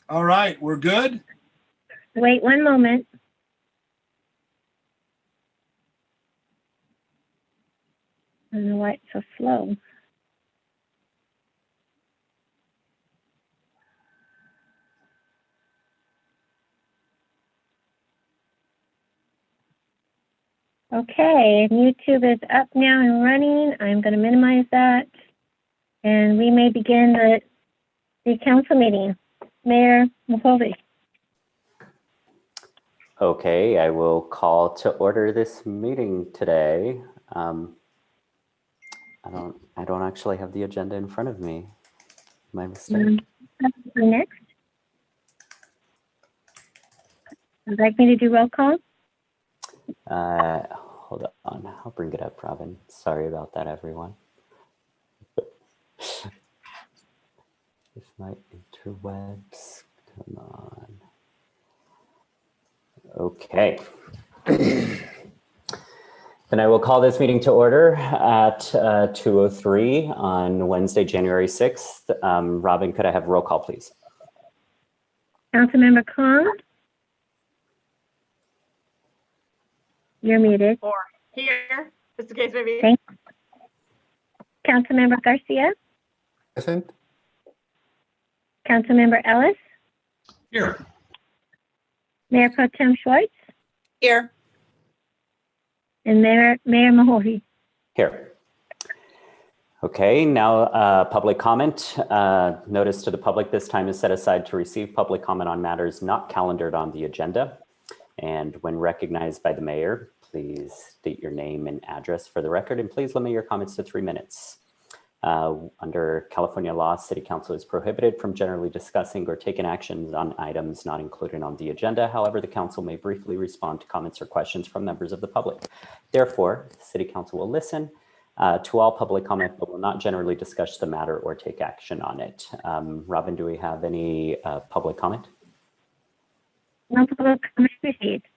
All right, we're good? Wait one moment. I don't know why it's so slow. Okay, YouTube is up now and running. I'm going to minimize that. And we may begin the council meeting. Mayor Mahovey. Okay, I will call to order this meeting today. I don't actually have the agenda in front of me. My mistake. Next. Would you like me to do roll call? Hold on, I'll bring it up, Robin. Sorry about that, everyone. If my interwebs, come on. Okay. Then I will call this meeting to order at 2:03 on Wednesday, January 6th. Robin, could I have roll call, please? Councilmember Kong? You're muted. Or here, just in case maybe. Thanks. Councilmember Garcia? Present. Councilmember Ellis? Here. Mayor Pro Tem Schwartz? Here. And Mayor Mahovey. Here. Okay, now public comment. Notice to the public this time is set aside to receive public comment on matters not calendared on the agenda. And when recognized by the mayor, please state your name and address for the record, and please limit your comments to 3 minutes. Under California law, City Council is prohibited from generally discussing or taking actions on items not included on the agenda. However, the council may briefly respond to comments or questions from members of the public. Therefore, City Council will listen to all public comment, but will not generally discuss the matter or take action on it. Robin, do we have any public comment? No public comment received.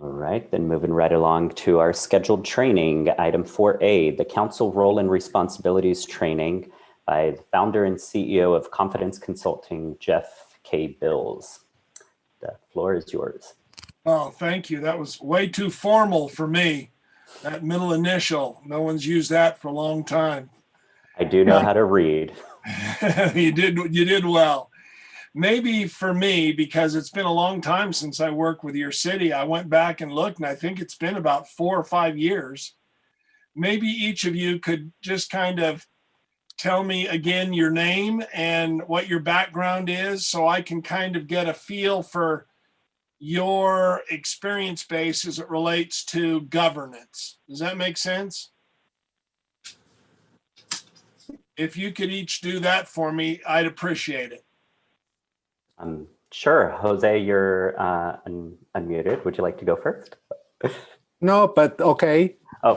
All right, then moving right along to our scheduled training, item 4A, the council role and responsibilities training by the founder and CEO of Confidence Consulting, Jeff K. Bills. The floor is yours. Oh, thank you. That was way too formal for me. That middle initial, no one's used that for a long time. I do know how to read. You did well. Maybe for me, because it's been a long time since I worked with your city, I went back and looked, and I think it's been about 4 or 5 years. Maybe each of you could just kind of tell me again your name and what your background is, so I can kind of get a feel for your experience base as it relates to governance. Does that make sense? If you could each do that for me, I'd appreciate it. Sure. Jose, you're unmuted. Would you like to go first? No, but okay. Oh,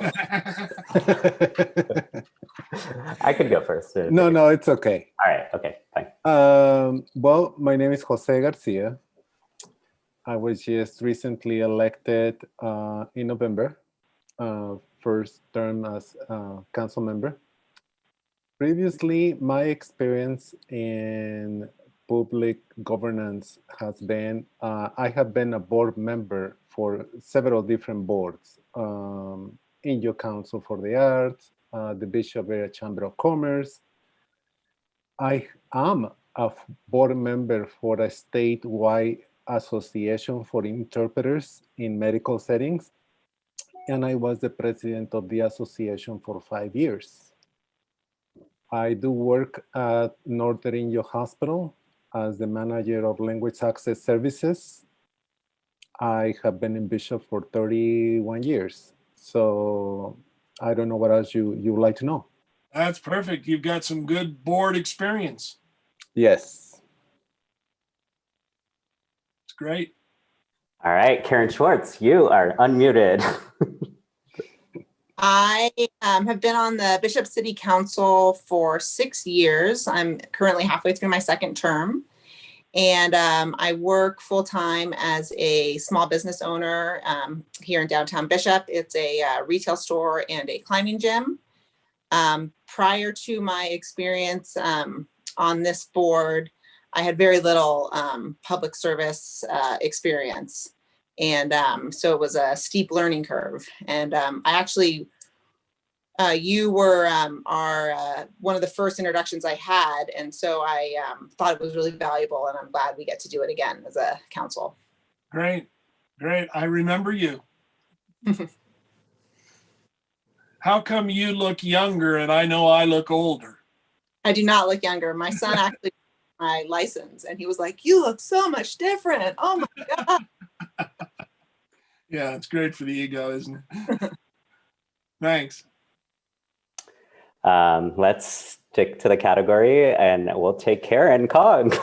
I could go first. No, it's okay. All right. Okay, fine. Well, my name is Jose Garcia. I was just recently elected in November, first term as council member. Previously, my experience in public governance has been, I have been a board member for several different boards. Inyo Council for the Arts, the Bishop Area Chamber of Commerce. I am a board member for a statewide association for interpreters in medical settings, and I was the president of the association for 5 years. I do work at Northern Inyo Hospital as the manager of language access services. I have been in Bishop for 31 years. So I don't know what else you would like to know. That's perfect. You've got some good board experience. Yes. It's great. All right, Karen Schwartz, you are unmuted. I have been on the Bishop City Council for 6 years. I'm currently halfway through my second term. And I work full-time as a small business owner here in downtown Bishop. It's a retail store and a climbing gym. Prior to my experience on this board, I had very little public service experience. And so it was a steep learning curve. And I actually, you were one of the first introductions I had. And so I thought it was really valuable, and I'm glad we get to do it again as a council. Great, great. I remember you. How come you look younger and I know I look older? I do not look younger. My son actually got my license, and he was like, "You look so much different. Oh my God." Yeah, it's great for the ego, isn't it? Thanks. Let's stick to the category, and we'll take Karen Cog,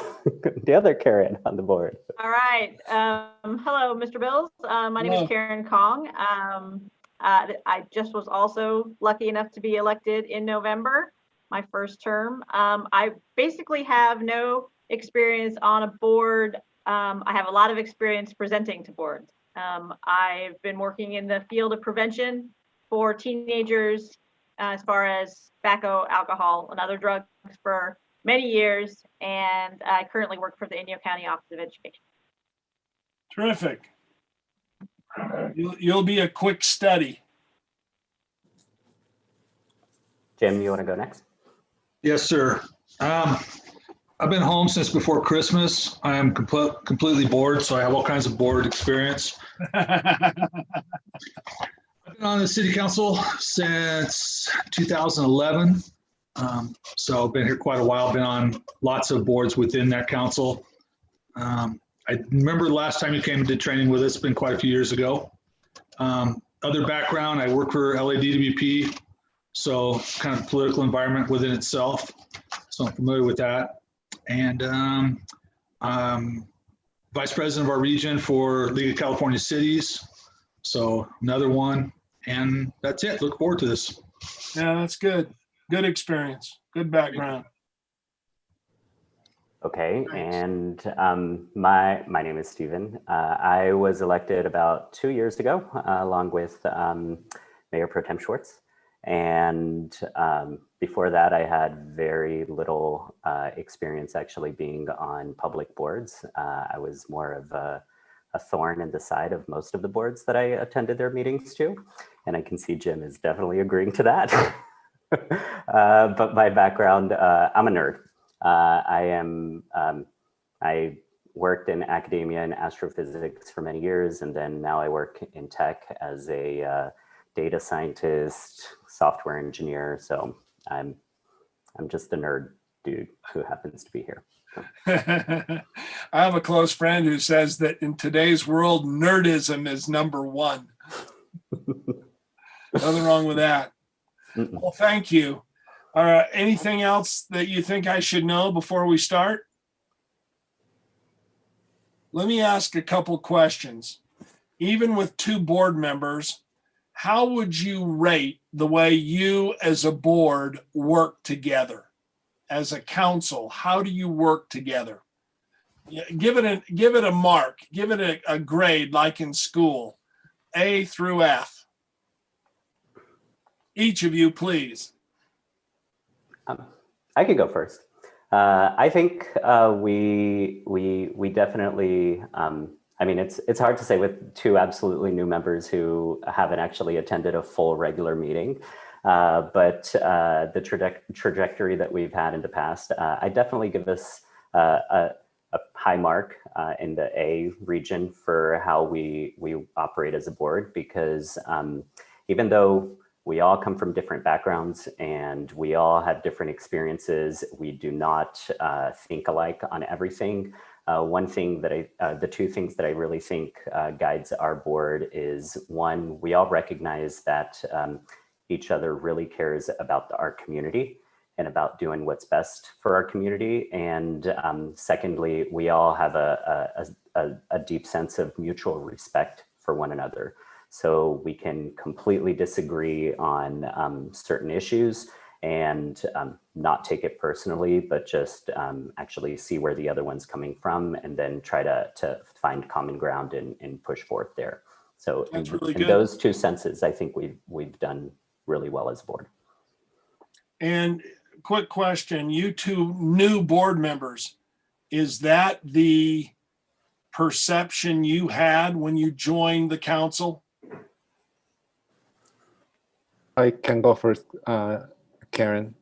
the other Karen on the board. All right. Hello, Mr. Bills. My name Hello. is Karen Kong. I just was also lucky enough to be elected in November, my first term. I basically have no experience on a board. I have a lot of experience presenting to boards. I've been working in the field of prevention for teenagers as far as tobacco, alcohol, and other drugs for many years. And I currently work for the Inyo County Office of Education. Terrific. You'll be a quick study. Jim, you want to go next? Yes, sir. I've been home since before Christmas. I am completely bored, so I have all kinds of board experience. I've been on the city council since 2011. So I've been here quite a while, been on lots of boards within that council. I remember the last time you came and did training with us, been quite a few years ago. Other background, I work for LADWP, so kind of political environment within itself. So I'm familiar with that. And I'm vice president of our region for League of California Cities. So another one, and that's it. Look forward to this. Yeah, that's good. Good experience. Good background. Okay, Thanks. and my name is Stephen. I was elected about 2 years ago, along with Mayor Pro Tem Schwartz. And before that, I had very little experience actually being on public boards. I was more of a thorn in the side of most of the boards that I attended their meetings to. And I can see Jim is definitely agreeing to that. But my background, I'm a nerd. I worked in academia and astrophysics for many years, and then now I work in tech as a data scientist, software engineer. So I'm just a nerd dude who happens to be here. I have a close friend who says that in today's world, nerdism is number one. Nothing wrong with that. Well, thank you. Anything else that you think I should know before we start? Let me ask a couple questions. Even with 2 board members, how would you rate the way you as a board work together? As a council, how do you work together? Give it a mark, give it a grade like in school, A through F. Each of you, please. I could go first. I think we definitely, I mean, it's hard to say with 2 absolutely new members who haven't actually attended a full regular meeting, but the trajectory that we've had in the past, I definitely give us a high mark in the A region for how we operate as a board, because even though we all come from different backgrounds and we all have different experiences, we do not think alike on everything. One thing that the 2 things that I really think guides our board is, one, we all recognize that each other really cares about our community and about doing what's best for our community. And secondly, we all have a deep sense of mutual respect for one another. So we can completely disagree on certain issues and not take it personally, but just actually see where the other one's coming from, and then try to find common ground and push forth there. So in those 2 senses, I think we've done really well as a board. And quick question. You two new board members, is that the perception you had when you joined the council? I can go first, Karen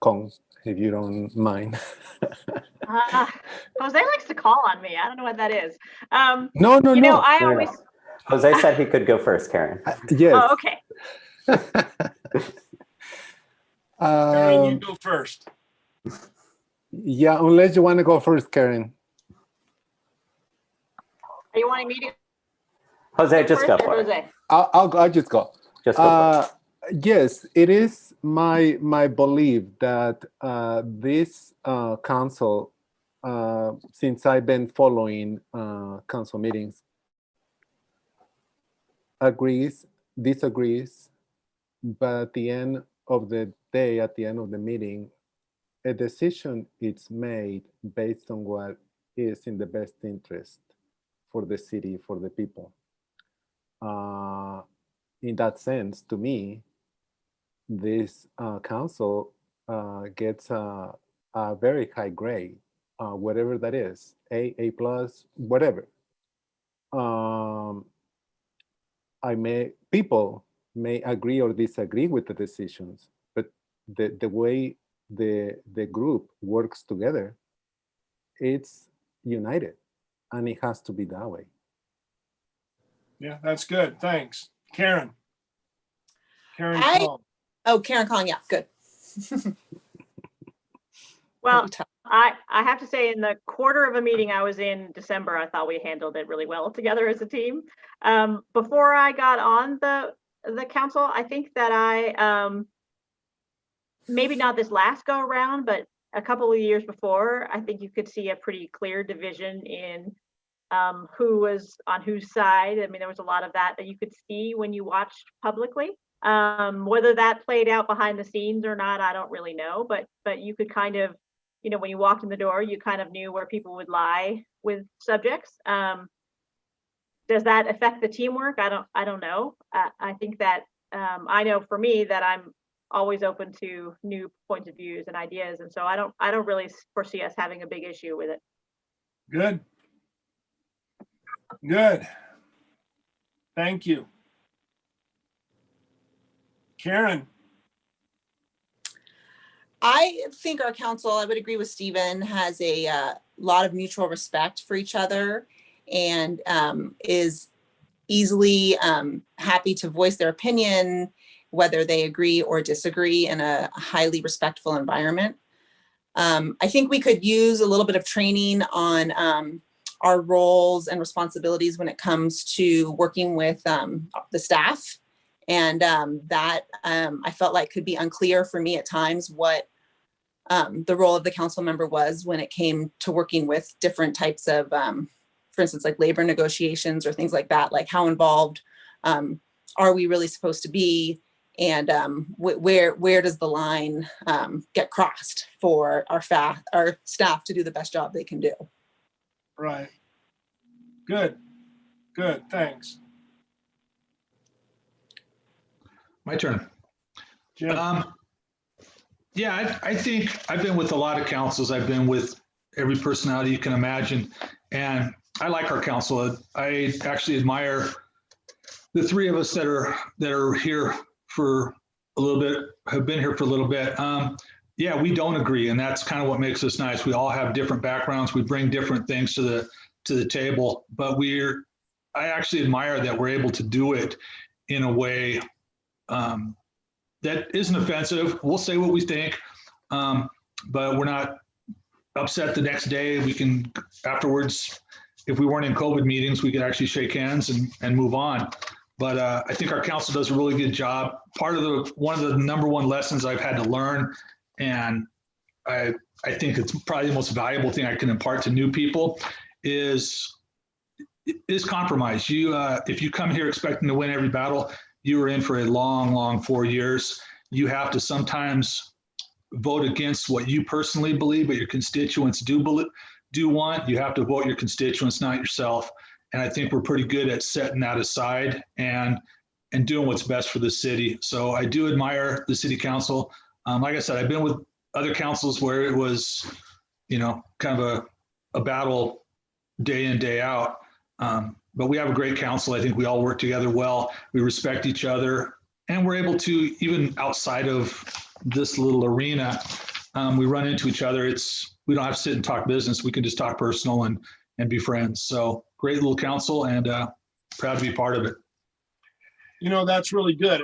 Kong, if you don't mind. Jose likes to call on me. I don't know what that is. No, You know, no. I No, no. always. Jose said he could go first, Karen. Yes. Oh, okay. Karen, you Um, go first. yeah, unless you want to go first, Karen. Are you wanting me to Jose, just go first or for it. Jose? I'll just go. Just go for it. Yes, it is my belief that this council, since I've been following council meetings, agrees, disagrees, but at the end of the day, at the end of the meeting, a decision is made based on what is in the best interest for the city, for the people. In that sense, to me, this council gets a very high grade, whatever that is, A plus, whatever. People may agree or disagree with the decisions, but the way the group works together, it's united, and it has to be that way. Yeah, that's good. Thanks. Karen. Karen I- Kong. Oh, Karen Kong, yeah, good. Well, I have to say, in the quarter of a meeting I was in December, I thought we handled it really well together as a team. Before I got on the council, I think that I maybe not this last go around, but a couple of years before, I think you could see a pretty clear division in who was on whose side. I mean, there was a lot of that you could see when you watched publicly. Whether that played out behind the scenes or not, I don't really know, but you could kind of, you know, when you walked in the door, you kind of knew where people would lie with subjects. Does that affect the teamwork? I don't know. I think that I know for me that I'm always open to new points of views and ideas, and so I don't really foresee us having a big issue with it. Good. Good. Thank you. Karen. I think our council, I would agree with Stephen, has a lot of mutual respect for each other and is easily happy to voice their opinion, whether they agree or disagree, in a highly respectful environment. I think we could use a little bit of training on our roles and responsibilities when it comes to working with the staff. And that I felt like could be unclear for me at times what the role of the council member was when it came to working with different types of, for instance, like labor negotiations or things like that. Like, how involved are we really supposed to be? And where does the line get crossed for our staff to do the best job they can do? Right. Good. Good. Thanks. My turn. Jim. Yeah, I think I've been with a lot of councils. I've been with every personality you can imagine. And I like our council. I actually admire the three of us that are here for a little bit, have been here for a little bit. Yeah, we don't agree. And that's kind of what makes us nice. We all have different backgrounds. We bring different things to the table, but I actually admire that we're able to do it in a way that isn't offensive. We'll say what we think, but we're not upset the next day. We can afterwards, if we weren't in COVID meetings, we could actually shake hands and move on. But I think our council does a really good job. One of the number one lessons I've had to learn, and I think it's probably the most valuable thing I can impart to new people, is compromise. If you come here expecting to win every battle, you are in for a long, long 4 years. You have to sometimes vote against what you personally believe, but your constituents do want. You have to vote your constituents, not yourself. And I think we're pretty good at setting that aside and doing what's best for the city. So I do admire the city council. Like I said, I've been with other councils where it was, kind of a battle day in, day out. But we have a great council. I think we all work together well. We respect each other, and we're able to, even outside of this little arena, we run into each other. We don't have to sit and talk business. We can just talk personal and be friends. So great little council, and proud to be part of it. That's really good.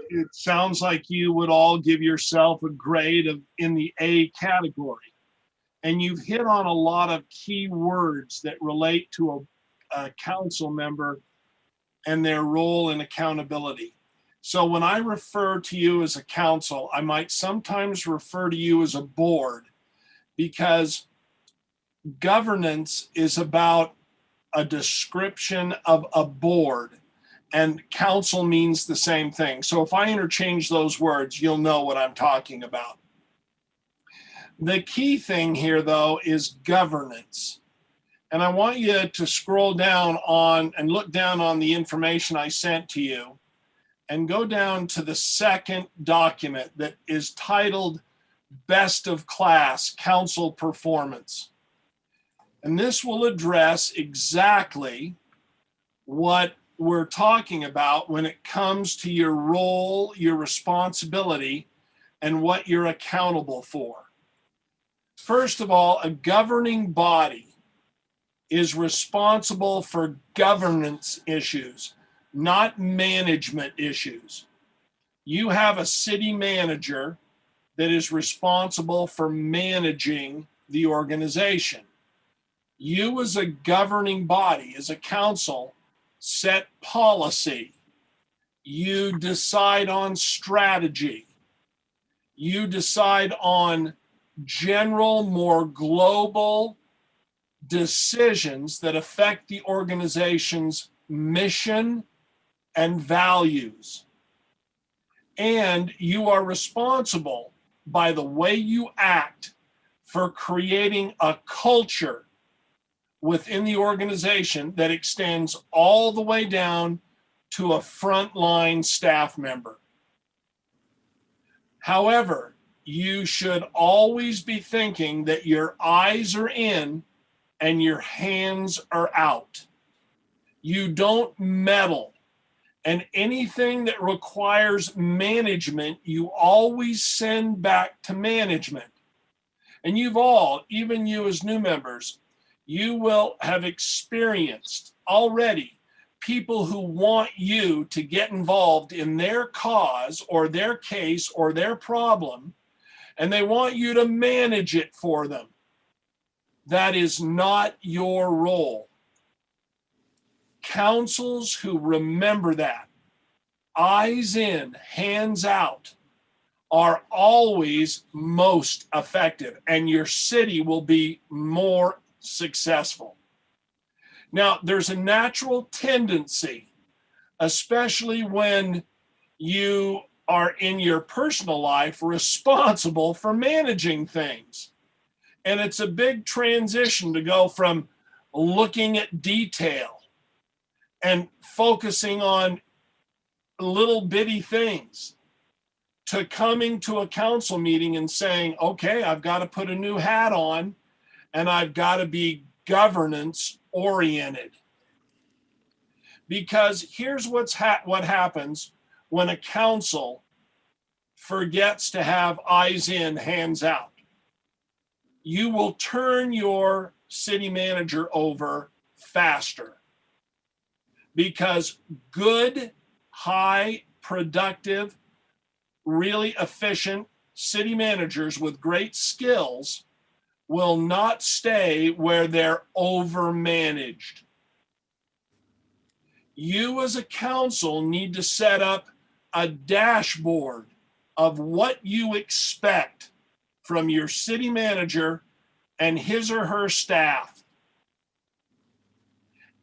It sounds like you would all give yourself a grade in the A category. And you've hit on a lot of key words that relate to a council member and their role in accountability. So when I refer to you as a council, I might sometimes refer to you as a board, because governance is about a description of a board, and council means the same thing. So if I interchange those words, you'll know what I'm talking about. The key thing here, though, is governance. And I want you to scroll down and look down on the information I sent to you, and go down to the second document that is titled Best of Class Council Performance. And this will address exactly what we're talking about when it comes to your role, your responsibility, and what you're accountable for. First of all, a governing body is responsible for governance issues, not management issues. You have a city manager that is responsible for managing the organization. You, as a governing body, as a council, set policy. You decide on strategy. You decide on general, more global decisions that affect the organization's mission and values. And you are responsible by the way you act for creating a culture within the organization that extends all the way down to a frontline staff member. However, you should always be thinking that your eyes are in and your hands are out. You don't meddle. And anything that requires management, you always send back to management. And you've all, even you as new members, you will have experienced already people who want you to get involved in their cause or their case or their problem, and they want you to manage it for them. That is not your role. Councils who remember that, eyes in, hands out, are always most effective, and your city will be more successful. Now, there's a natural tendency, especially when you are in your personal life responsible for managing things. And it's a big transition to go from looking at detail and focusing on little bitty things to coming to a council meeting and saying, okay, I've got to put a new hat on and I've got to be governance oriented. Because here's what happens when a council forgets to have eyes in, hands out. You will turn your city manager over faster, because good, high, productive, really efficient city managers with great skills will not stay where they're overmanaged. You as a council need to set up a dashboard of what you expect from your city manager and his or her staff.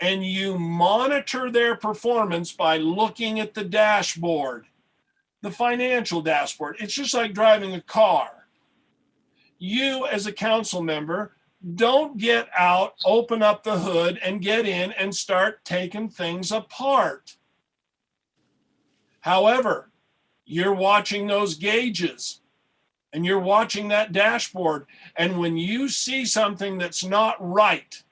And you monitor their performance by looking at the dashboard, the financial dashboard. It's just like driving a car. You as a council member, don't get out, open up the hood and get in and start taking things apart. However, you're watching those gauges. and you're watching that dashboard. And when you see something that's not right,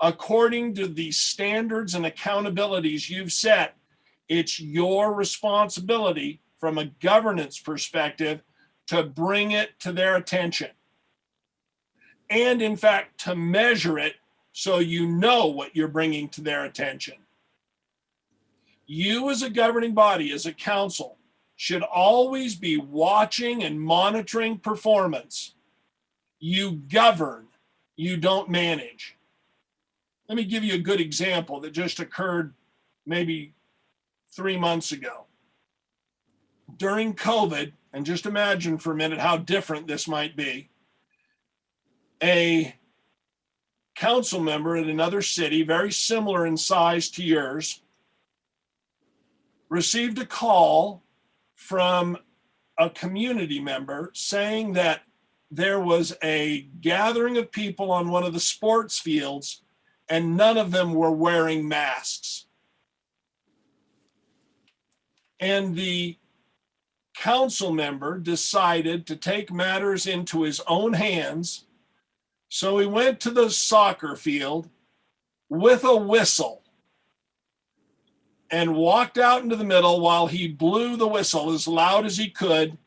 according to the standards and accountabilities you've set, it's your responsibility from a governance perspective to bring it to their attention. And in fact, to measure it so you know what you're bringing to their attention. You as a governing body, as a council, should always be watching and monitoring performance. You govern, you don't manage. Let me give you a good example that just occurred maybe 3 months ago. During COVID, and just imagine for a minute how different this might be, a council member in another city, very similar in size to yours, received a call from a community member saying that there was a gathering of people on one of the sports fields and none of them were wearing masks. And the council member decided to take matters into his own hands. So he went to the soccer field with a whistle and walked out into the middle while he blew the whistle as loud as he could,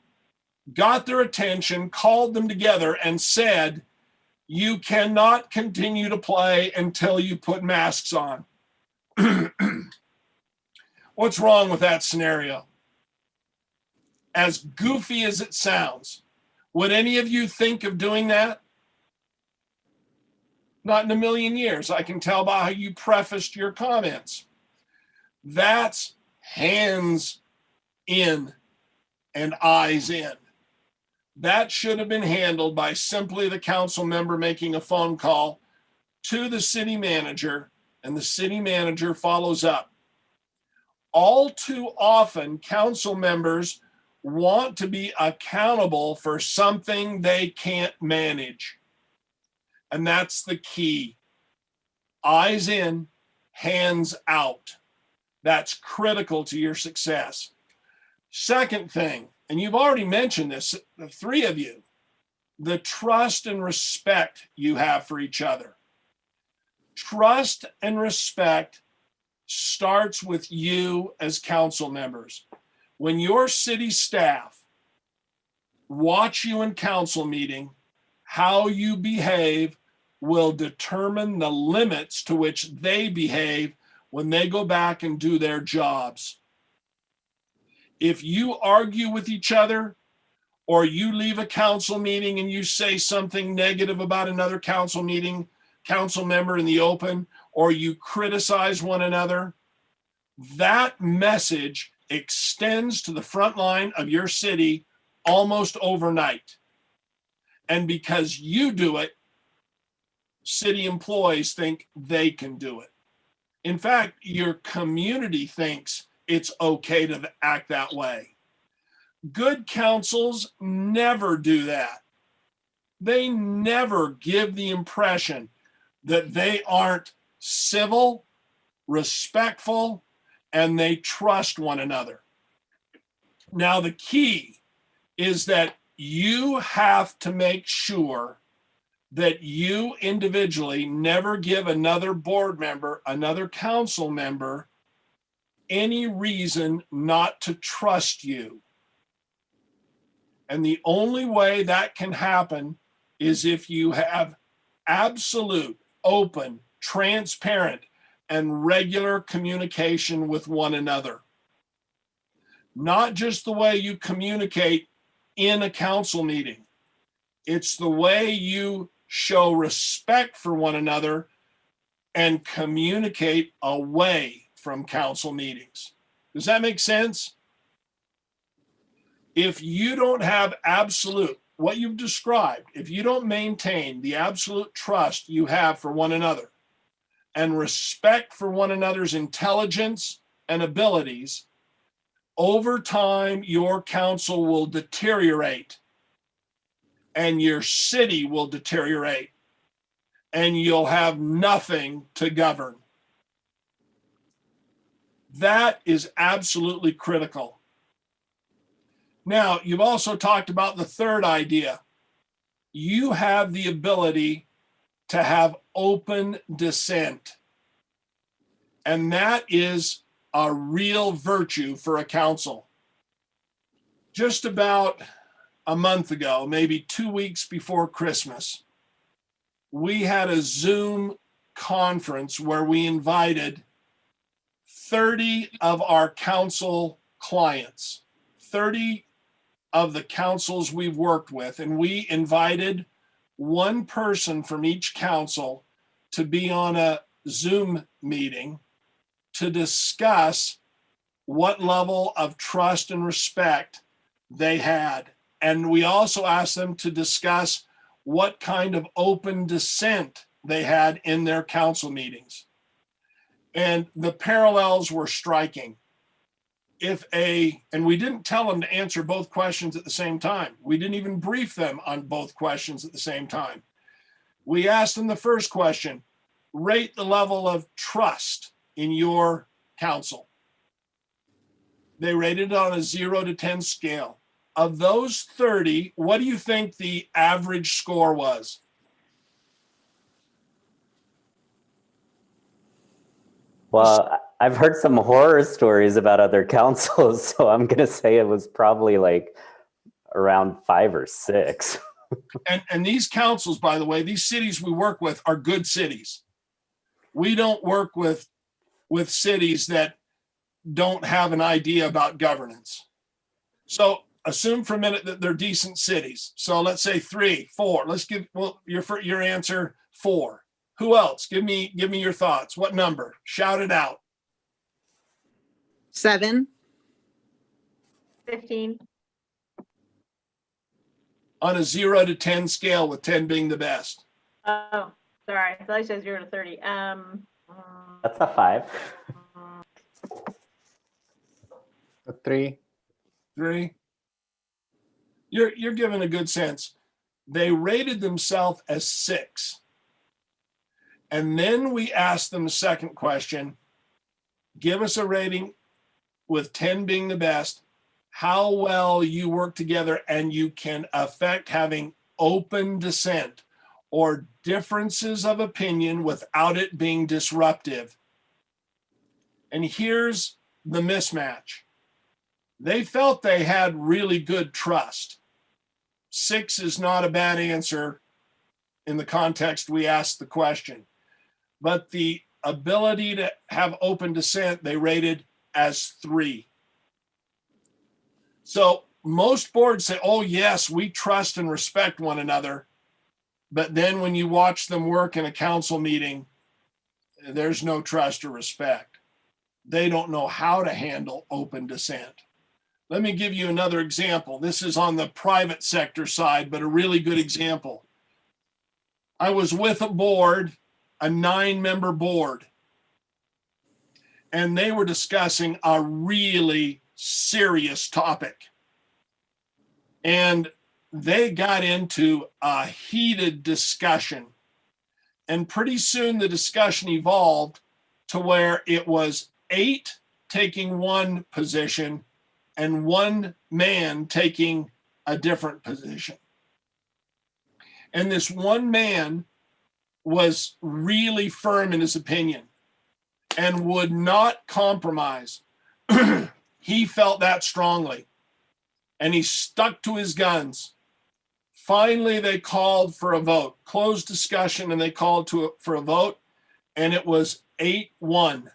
got their attention, called them together and said, "You cannot continue to play until you put masks on." What's wrong with that scenario? As goofy as it sounds, would any of you think of doing that? Not in a million years. I can tell by how you prefaced your comments. That's hands in and eyes in. That should have been handled by simply the council member making a phone call to the city manager, and the city manager follows up. All too often, council members want to be accountable for something they can't manage. And that's the key. Eyes in, hands out. That's critical to your success. Second thing, and you've already mentioned this, the three of you, the trust and respect you have for each other. Trust and respect starts with you as council members. When your city staff watch you in council meeting, how you behave will determine the limits to which they behave when they go back and do their jobs. If you argue with each other, or you leave a council meeting and you say something negative about another council member in the open, or you criticize one another, that message extends to the front line of your city almost overnight. And because you do it, city employees think they can do it. In fact, your community thinks it's okay to act that way. Good councils never do that. They never give the impression that they aren't civil, respectful, and they trust one another. Now, the key is that you have to make sure that you individually never give another board member, another council member, any reason not to trust you. And the only way that can happen is if you have absolute, open, transparent, and regular communication with one another. Not just the way you communicate in a council meeting. It's the way you show respect for one another and communicate away from council meetings. Does that make sense? If you don't have absolute, what you've described, if you don't maintain the absolute trust you have for one another and respect for one another's intelligence and abilities, over time, your council will deteriorate and your city will deteriorate and you'll have nothing to govern. That is absolutely critical. Now, you've also talked about the third idea. You have the ability to have open dissent. And that is a real virtue for a council. Just about a month ago, maybe 2 weeks before Christmas, we had a Zoom conference where we invited 30 of our council clients, 30 of the councils we've worked with, and we invited one person from each council to be on a Zoom meeting to discuss what level of trust and respect they had. And we also asked them to discuss what kind of open dissent they had in their council meetings. And the parallels were striking. And we didn't tell them to answer both questions at the same time. We didn't even brief them on both questions at the same time. We asked them the first question, rate the level of trust in your council. They rated it on a 0 to 10 scale. Of those 30, what do you think the average score was? Well, I've heard some horror stories about other councils, so I'm going to say it was probably like around 5 or 6. And these councils, by the way, these cities we work with are good cities. We don't work with cities that don't have an idea about governance. So assume for a minute that they're decent cities. So let's say 3, 4. Let's give your answer 4. Who else? Give me your thoughts. What number? Shout it out. 7. 15. On a 0 to 10 scale, with 10 being the best. Oh, sorry. I thought you said 0 to 30. That's a 5. A 3. 3. You're giving a good sense. They rated themselves as 6. And then we asked them the second question, give us a rating with 10 being the best, how well you work together and you can affect having open dissent or differences of opinion without it being disruptive. And here's the mismatch. They felt they had really good trust. 6 is not a bad answer in the context we asked the question. But the ability to have open dissent, they rated as 3. So most boards say, oh, yes, we trust and respect one another. But then when you watch them work in a council meeting, there's no trust or respect. They don't know how to handle open dissent. Let me give you another example. This is on the private sector side, but a really good example. I was with a board, a 9-member board, and they were discussing a really serious topic. And they got into a heated discussion. And pretty soon the discussion evolved to where it was 8 taking one position and 1 man taking a different position. And this one man was really firm in his opinion and would not compromise. He felt that strongly and he stuck to his guns. Finally, they called for a vote, closed discussion, and they called for a vote, and it was 8-1.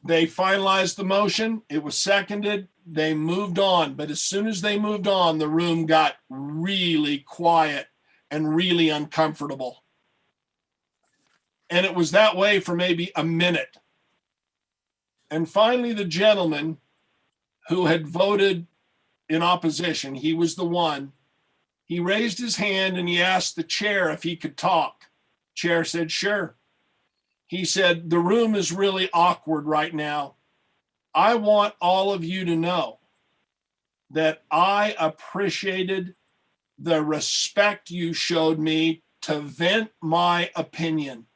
They finalized the motion. It was seconded. They moved on. But as soon as they moved on, the room got really quiet and really uncomfortable. And it was that way for maybe a minute. And finally, the gentleman who had voted in opposition, he was the one, he raised his hand and he asked the chair if he could talk. Chair said, sure. He said, the room is really awkward right now. I want all of you to know that I appreciated the respect you showed me to vent my opinion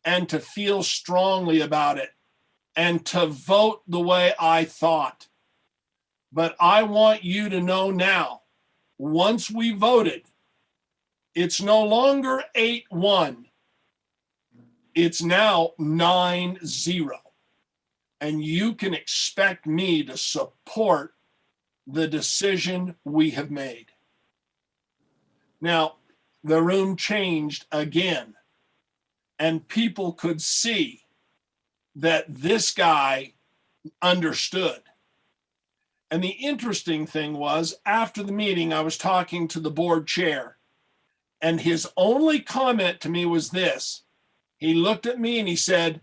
and to feel strongly about it and to vote the way I thought. But I want you to know now, once we voted, it's no longer 8-1. It's now 9-0. And you can expect me to support the decision we have made. Now, the room changed again, and people could see that this guy understood. And the interesting thing was, after the meeting, I was talking to the board chair, and his only comment to me was this. He looked at me and he said,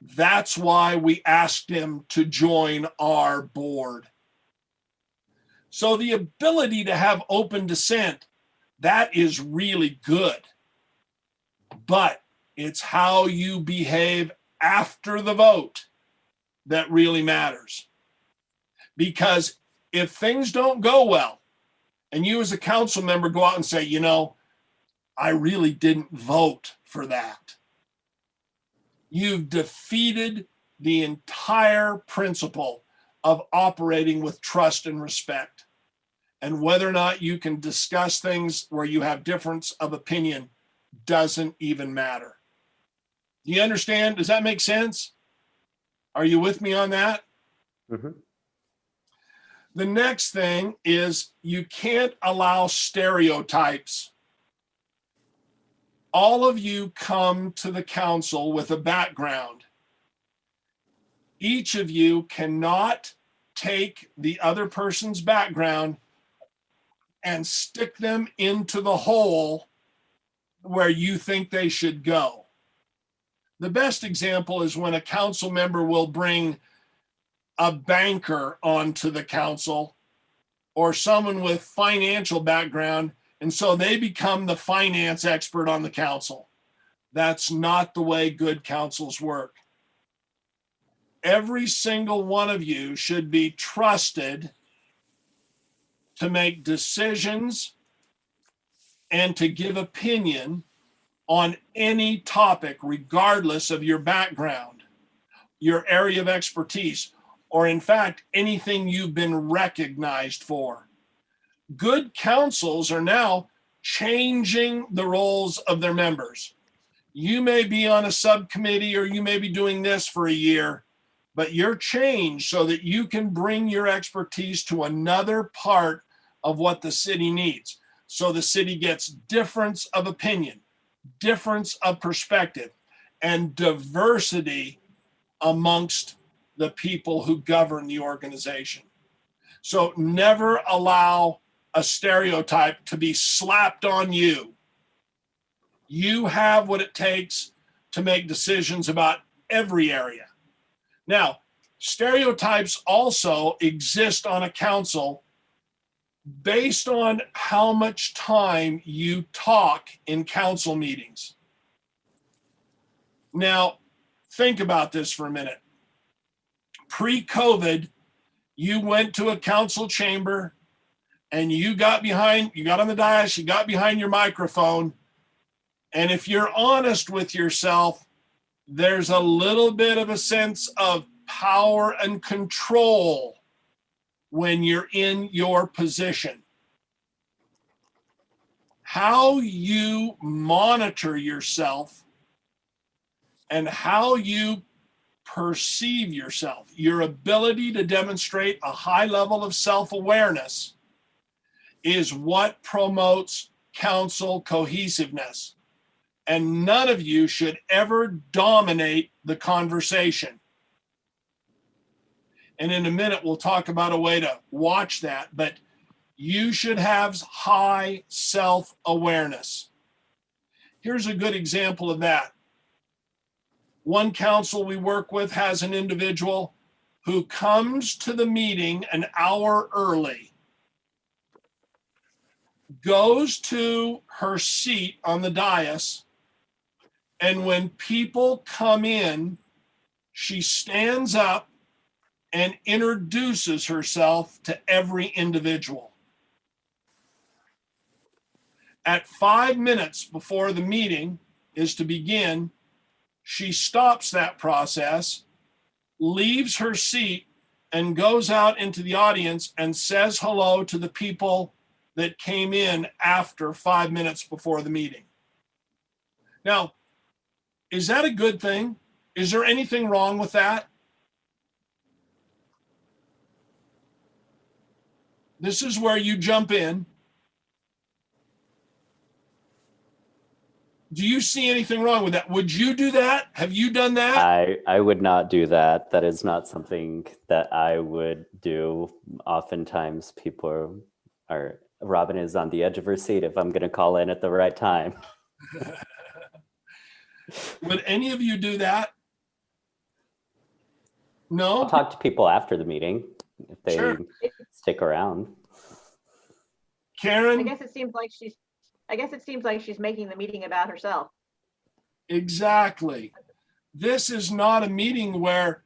"That's why we asked him to join our board." So the ability to have open dissent, that is really good. But it's how you behave after the vote that really matters. Because if things don't go well, and you as a council member go out and say, you know, I really didn't vote for that, you've defeated the entire principle of operating with trust and respect. And whether or not you can discuss things where you have difference of opinion doesn't even matter. Do you understand? Does that make sense? Are you with me on that? Mhm. The next thing is you can't allow stereotypes. All of you come to the council with a background. Each of you cannot take the other person's background and stick them into the hole where you think they should go. The best example is when a council member will bring a banker onto the council or someone with financial background, and so they become the finance expert on the council. That's not the way good councils work. Every single one of you should be trusted to make decisions and to give opinion on any topic, regardless of your background, your area of expertise, or in fact, anything you've been recognized for. Good councils are now changing the roles of their members. You may be on a subcommittee or you may be doing this for a year, but you're changed so that you can bring your expertise to another part of what the city needs. So the city gets difference of opinion, difference of perspective, and diversity amongst the people who govern the organization. So never allow a stereotype to be slapped on you. You have what it takes to make decisions about every area. Now, stereotypes also exist on a council based on how much time you talk in council meetings. Now, think about this for a minute. Pre-COVID, you went to a council chamber and you got on the dais, you got behind your microphone. And if you're honest with yourself, there's a little bit of a sense of power and control when you're in your position. How you monitor yourself and how you perceive yourself, your ability to demonstrate a high level of self-awareness, is what promotes council cohesiveness. And none of you should ever dominate the conversation. And in a minute, we'll talk about a way to watch that, but you should have high self-awareness. Here's a good example of that. One council we work with has an individual who comes to the meeting an hour early, goes to her seat on the dais, and when people come in, she stands up and introduces herself to every individual. At 5 minutes before the meeting is to begin, she stops that process, leaves her seat, and goes out into the audience and says hello to the people that came in after 5 minutes before the meeting. Now, is that a good thing? Is there anything wrong with that? This is where you jump in. Do you see anything wrong with that? Would you do that? Have you done that? I would not do that. That is not something that I would do. Oftentimes people are Robin is on the edge of her seat if I'm going to call in at the right time. Would any of you do that? No? I'll talk to people after the meeting if they Sure. stick around. I Karen? guess it seems like she's making the meeting about herself. Exactly. This is not a meeting where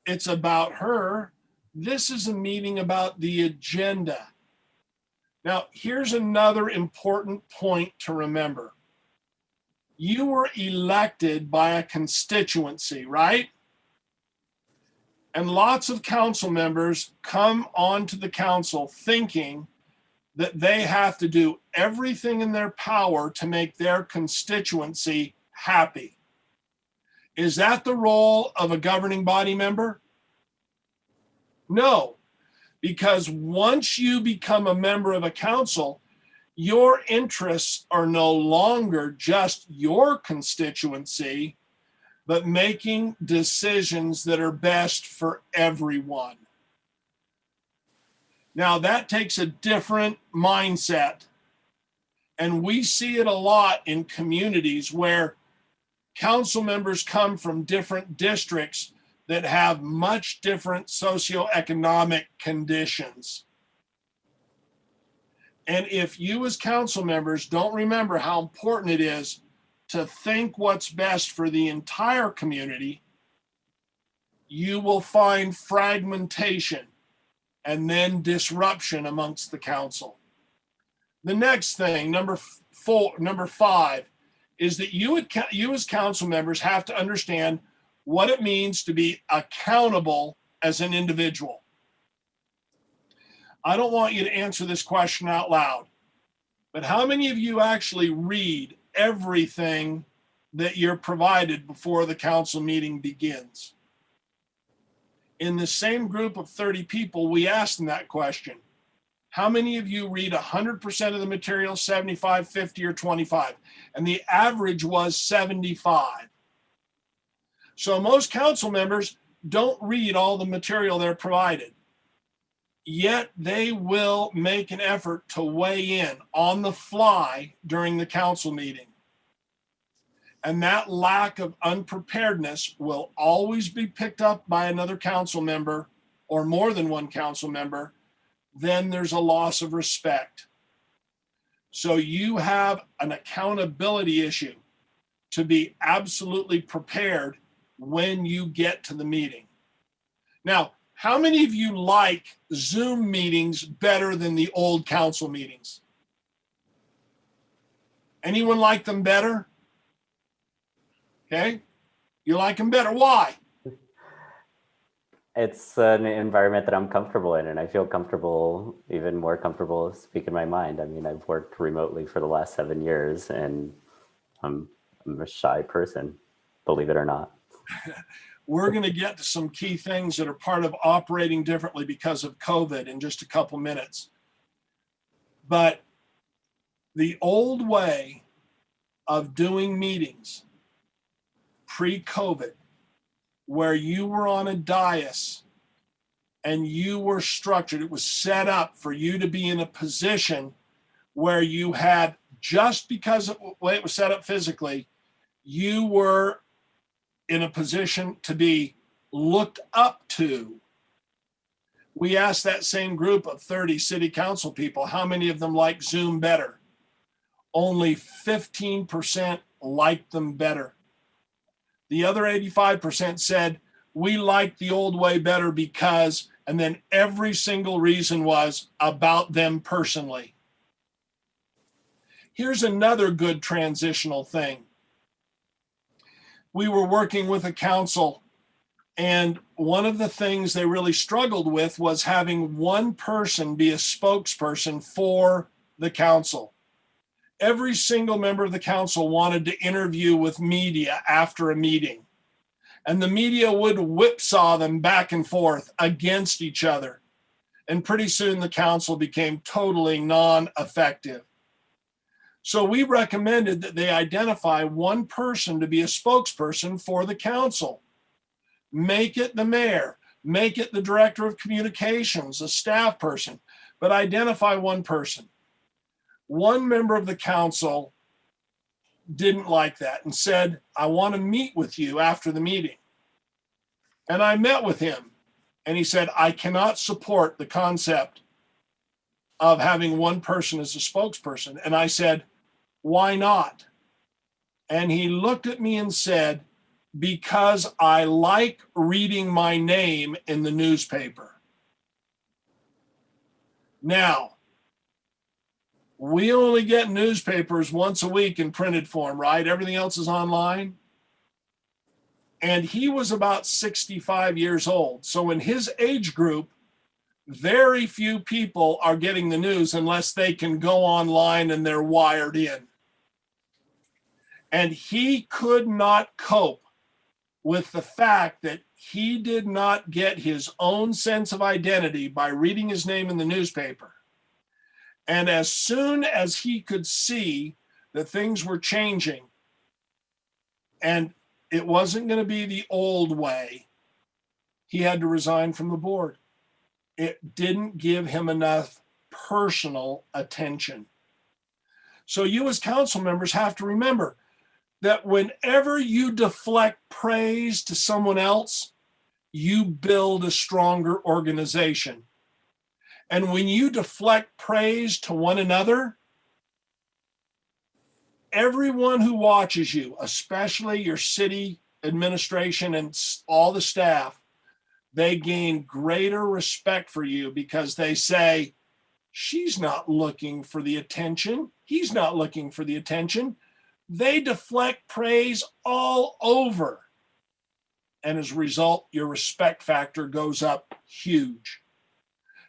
it's about her. This is a meeting about the agenda. Now, here's another important point to remember. You were elected by a constituency, right? And lots of council members come onto the council thinking that they have to do everything in their power to make their constituency happy. Is that the role of a governing body member? No, because once you become a member of a council, your interests are no longer just your constituency, but making decisions that are best for everyone. Now, that takes a different mindset. And we see it a lot in communities where council members come from different districts that have much different socioeconomic conditions. And if you as council members don't remember how important it is to think what's best for the entire community, you will find fragmentation and then disruption amongst the council. The next thing, number 5, is that you as council members have to understand what it means to be accountable as an individual. I don't want you to answer this question out loud, but how many of you actually read everything that you're provided before the council meeting begins? In the same group of 30 people, we asked them that question. How many of you read 100% of the material, 75, 50, or 25? And the average was 75. So most council members don't read all the material they're provided, yet they will make an effort to weigh in on the fly during the council meeting. And that lack of unpreparedness will always be picked up by another council member or more than one council member. Then there's a loss of respect. So you have an accountability issue to be absolutely prepared when you get to the meeting. Now, how many of you like Zoom meetings better than the old council meetings? Anyone like them better? Okay, you like them better. Why? It's an environment that I'm comfortable in, and I feel comfortable, even more comfortable speaking my mind. I mean, I've worked remotely for the last 7 years, and I'm a shy person, believe it or not. We're going to get to some key things that are part of operating differently because of COVID in just a couple minutes. But the old way of doing meetings pre-COVID, where you were on a dais and you were structured, it was set up for you to be in a position where you had, just because of the way it was set up physically, you were in a position to be looked up to. We asked that same group of 30 city council people, how many of them like Zoom better? Only 15% liked them better. The other 85% said, we like the old way better because, and then every single reason was about them personally. Here's another good transitional thing. We were working with a council And one of the things they really struggled with was having one person be a spokesperson for the council. Every single member of the council wanted to interview with media after a meeting, and the media would whipsaw them back and forth against each other. And pretty soon the council became totally non-effective. So we recommended that they identify one person to be a spokesperson for the council. Make it the mayor, make it the director of communications, a staff person, but identify one person. One member of the council didn't like that and said, I want to meet with you after the meeting. And I met with him, and he said, I cannot support the concept of having one person as a spokesperson. And I said, why not? And he looked at me and said, because I like reading my name in the newspaper. Now, we only get newspapers once a week in printed form, right? Everything else is online. And he was about 65 years old. So in his age group, very few people are getting the news unless they can go online and they're wired in. And he could not cope with the fact that he did not get his own sense of identity by reading his name in the newspaper. And as soon as he could see that things were changing and it wasn't going to be the old way, he had to resign from the board. It didn't give him enough personal attention. So you as council members have to remember that whenever you deflect praise to someone else, you build a stronger organization. And when you deflect praise to one another, everyone who watches you, especially your city administration and all the staff, they gain greater respect for you because they say, she's not looking for the attention. He's not looking for the attention. They deflect praise all over. And as a result, your respect factor goes up huge.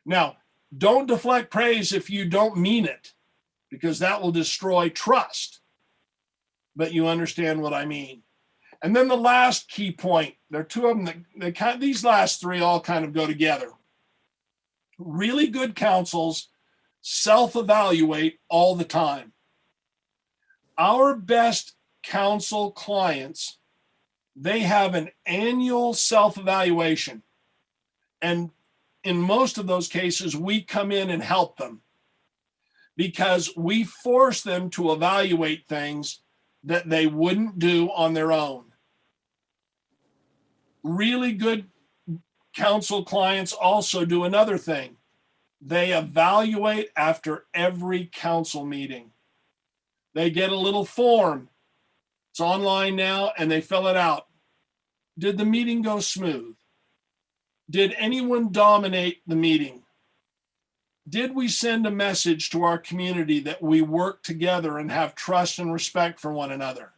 Now, don't deflect praise if you don't mean it, because that will destroy trust. But you understand what I mean. And then the last key point, there are two of them that these last three all kind of go together. Really good councils self-evaluate all the time. Our best council clients, they have an annual self-evaluation. And in most of those cases, we come in and help them because we force them to evaluate things that they wouldn't do on their own. Really good council clients also do another thing. They evaluate after every council meeting. They get a little form. It's online now, and they fill it out. Did the meeting go smooth? Did anyone dominate the meeting? Did we send a message to our community that we work together and have trust and respect for one another?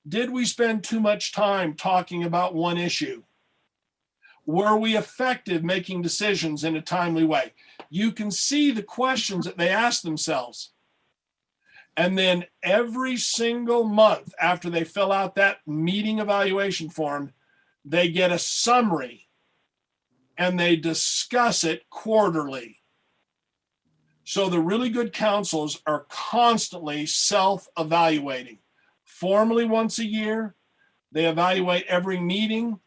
Did we spend too much time talking about one issue? Were we effective making decisions in a timely way? You can see the questions that they ask themselves. And then every single month after they fill out that meeting evaluation form, they get a summary and they discuss it quarterly. So the really good councils are constantly self-evaluating. Formally once a year, they evaluate every meeting,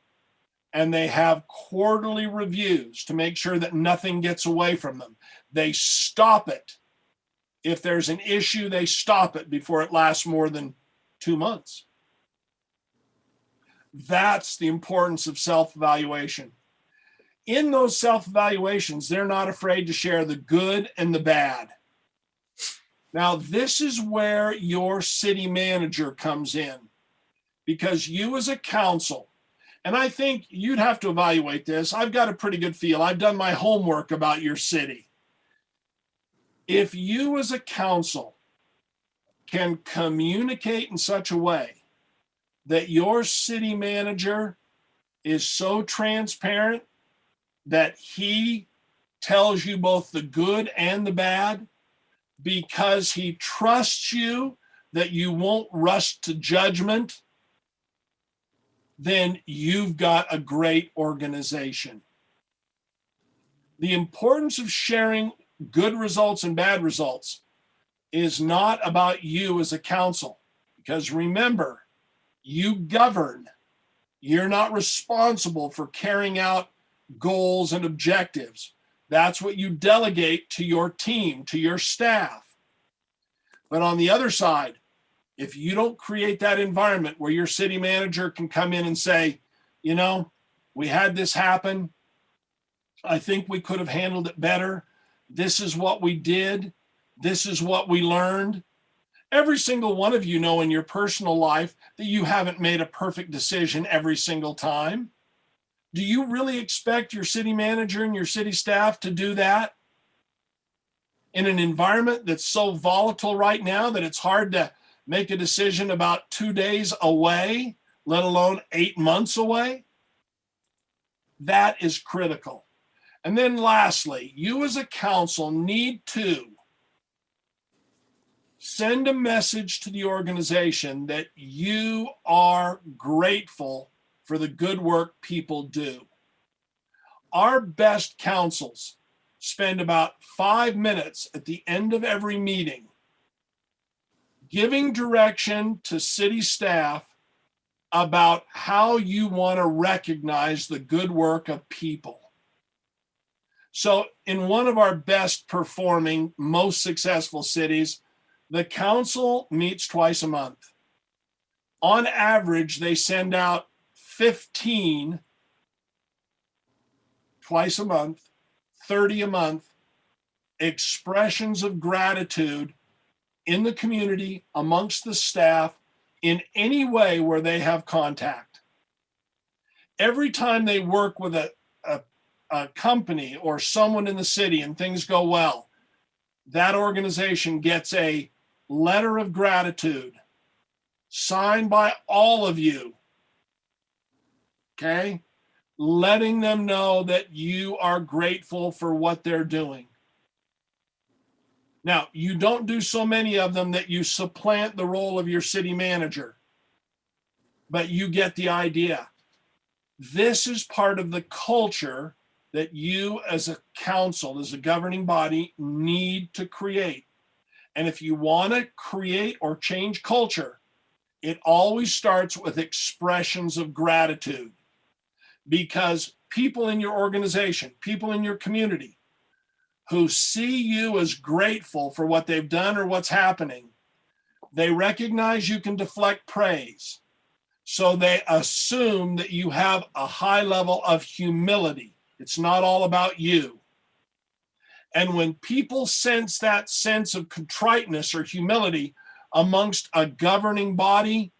and they have quarterly reviews to make sure that nothing gets away from them. They stop it. If there's an issue, they stop it before it lasts more than 2 months. That's the importance of self-evaluation. In those self-evaluations, they're not afraid to share the good and the bad. Now, this is where your city manager comes in, because you as a council, and I think you'd have to evaluate this. I've got a pretty good feel. I've done my homework about your city. If you as a council can communicate in such a way that your city manager is so transparent that he tells you both the good and the bad because he trusts you that you won't rush to judgment, then you've got a great organization. The importance of sharing good results and bad results is not about you as a council, because remember, you govern. You're not responsible for carrying out goals and objectives. That's what you delegate to your team, to your staff. But on the other side, if you don't create that environment where your city manager can come in and say, you know, we had this happen. I think we could have handled it better. This is what we did. This is what we learned. Every single one of you know in your personal life that you haven't made a perfect decision every single time. Do you really expect your city manager and your city staff to do that? In an environment that's so volatile right now that it's hard to make a decision about 2 days away, let alone 8 months away? That is critical. And then lastly, you as a council need to send a message to the organization that you are grateful for the good work people do. Our best councils spend about 5 minutes at the end of every meeting giving direction to city staff about how you want to recognize the good work of people. So in one of our best performing, most successful cities, the council meets twice a month. On average, they send out 15 twice a month, 30 a month, expressions of gratitude in the community, amongst the staff, in any way where they have contact. Every time they work with a company or someone in the city and things go well, that organization gets a letter of gratitude signed by all of you, okay? Letting them know that you are grateful for what they're doing. Now, you don't do so many of them that you supplant the role of your city manager, but you get the idea. This is part of the culture that you as a council, as a governing body, need to create. And if you want to create or change culture, it always starts with expressions of gratitude, because people in your organization, people in your community who see you as grateful for what they've done or what's happening, they recognize you can deflect praise. So they assume that you have a high level of humility. It's not all about you. And when people sense that sense of contriteness or humility amongst a governing body,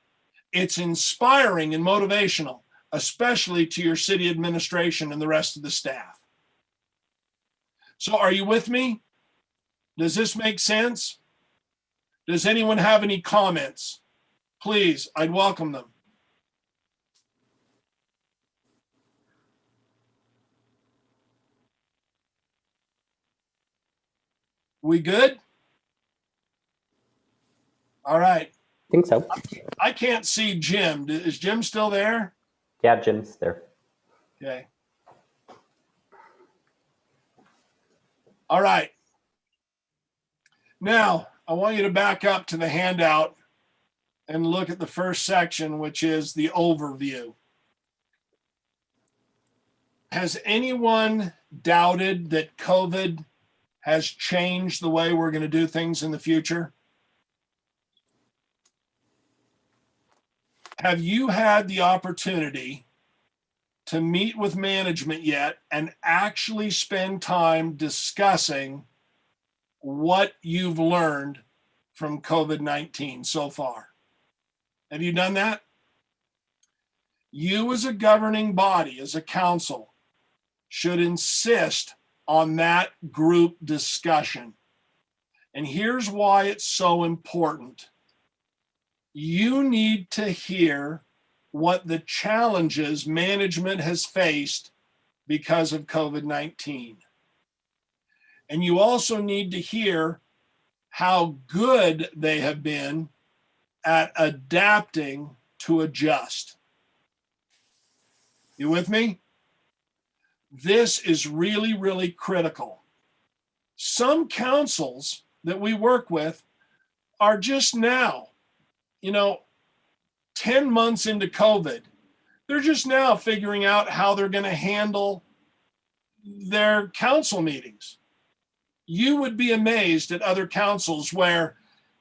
it's inspiring and motivational, especially to your city administration and the rest of the staff. So are you with me? Does this make sense? Does anyone have any comments? Please, I'd welcome them. We good? All right. I think so. I can't see Jim. Is Jim still there? Yeah, Jim's there. Okay. All right. Now, I want you to back up to the handout and look at the first section, which is the overview. Has anyone doubted that COVID has changed the way we're going to do things in the future? Have you had the opportunity to meet with management yet and actually spend time discussing what you've learned from COVID-19 so far? Have you done that? You as a governing body, as a council, should insist on that group discussion. And here's why it's so important. You need to hear what the challenges management has faced because of COVID-19. And you also need to hear how good they have been at adapting to adjust. You with me? This is really, really critical. Some councils that we work with are just now, 10 months into COVID, they're just now figuring out how they're going to handle their council meetings. You would be amazed at other councils where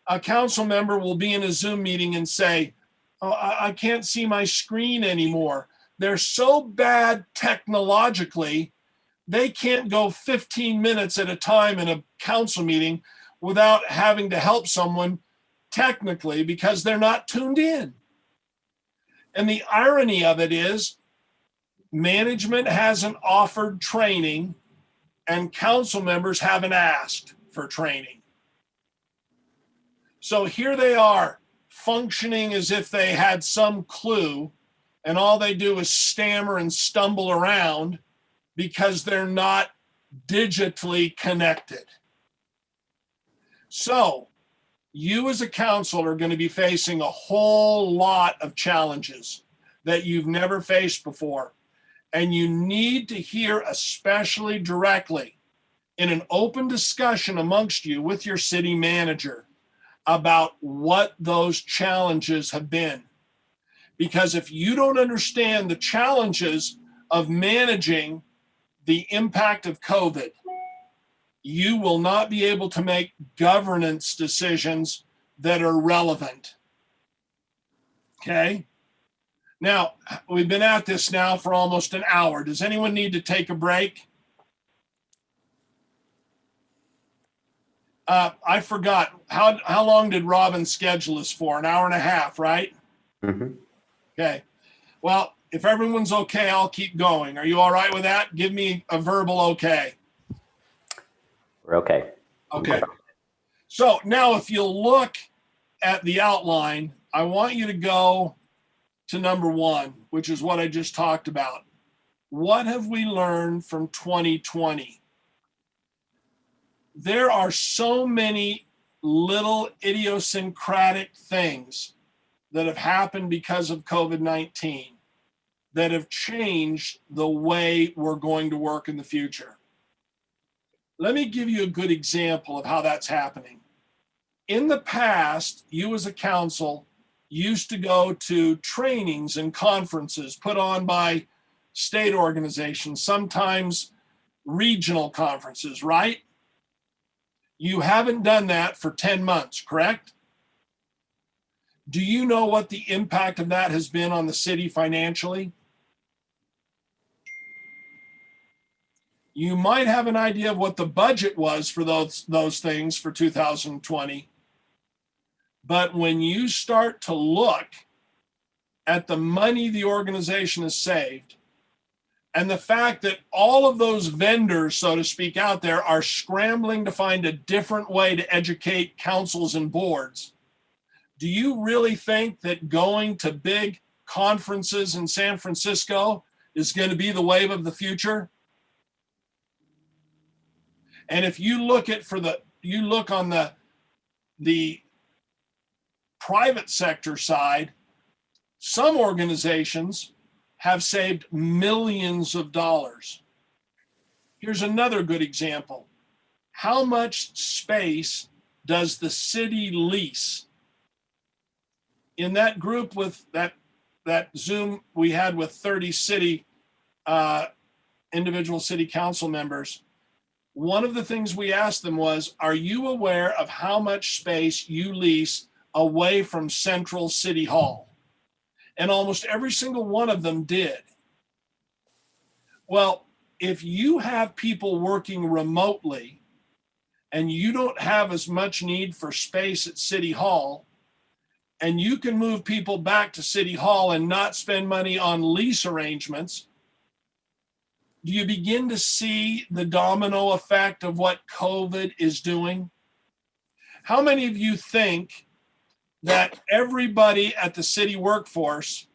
a council member will be in a Zoom meeting and say, "Oh, I can't see my screen anymore." They're so bad technologically, they can't go 15 minutes at a time in a council meeting without having to help someone technically because they're not tuned in. And the irony of it is, management hasn't offered training and council members haven't asked for training. So here they are functioning as if they had some clue, and all they do is stammer and stumble around because they're not digitally connected. So you as a council are going to be facing a whole lot of challenges that you've never faced before. And you need to hear, especially directly, in an open discussion amongst you with your city manager about what those challenges have been. Because if you don't understand the challenges of managing the impact of COVID, you will not be able to make governance decisions that are relevant. Okay? Now, we've been at this now for almost an hour. Does anyone need to take a break? I forgot. How long did Robin schedule us for? An hour and a half, right? Mm-hmm. Okay. Well, if everyone's okay, I'll keep going. Are you all right with that? Give me a verbal okay. We're okay. Okay. So now if you'll look at the outline, I want you to go to number 1, which is what I just talked about. What have we learned from 2020? There are so many little idiosyncratic things that have happened because of COVID-19 that have changed the way we're going to work in the future. Let me give you a good example of how that's happening. In the past, you as a council used to go to trainings and conferences put on by state organizations, sometimes regional conferences, right? You haven't done that for 10 months, correct? Do you know what the impact of that has been on the city financially? You might have an idea of what the budget was for those things for 2020. But when you start to look at the money the organization has saved and the fact that all of those vendors, so to speak, out there are scrambling to find a different way to educate councils and boards, do you really think that going to big conferences in San Francisco is going to be the wave of the future? And if you look on the private sector side, some organizations have saved millions of dollars. Here's another good example. How much space does the city lease? In that group with that Zoom we had with 30 individual city council members, one of the things we asked them was, are you aware of how much space you lease away from Central City Hall? And almost every single one of them did. Well, if you have people working remotely and you don't have as much need for space at City Hall, and you can move people back to City Hall and not spend money on lease arrangements, do you begin to see the domino effect of what COVID is doing? How many of you think that everybody at the city workforce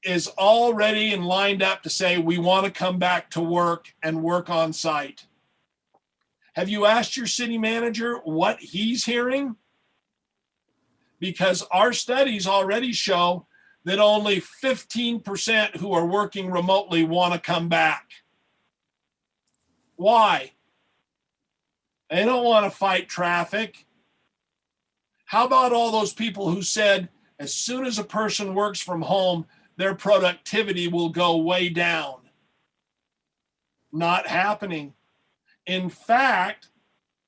is already and lined up to say, we want to come back to work and work on site. Have you asked your city manager what he's hearing? Because our studies already show that only 15% who are working remotely want to come back. Why? They don't want to fight traffic. How about all those people who said, as soon as a person works from home, their productivity will go way down? Not happening. In fact,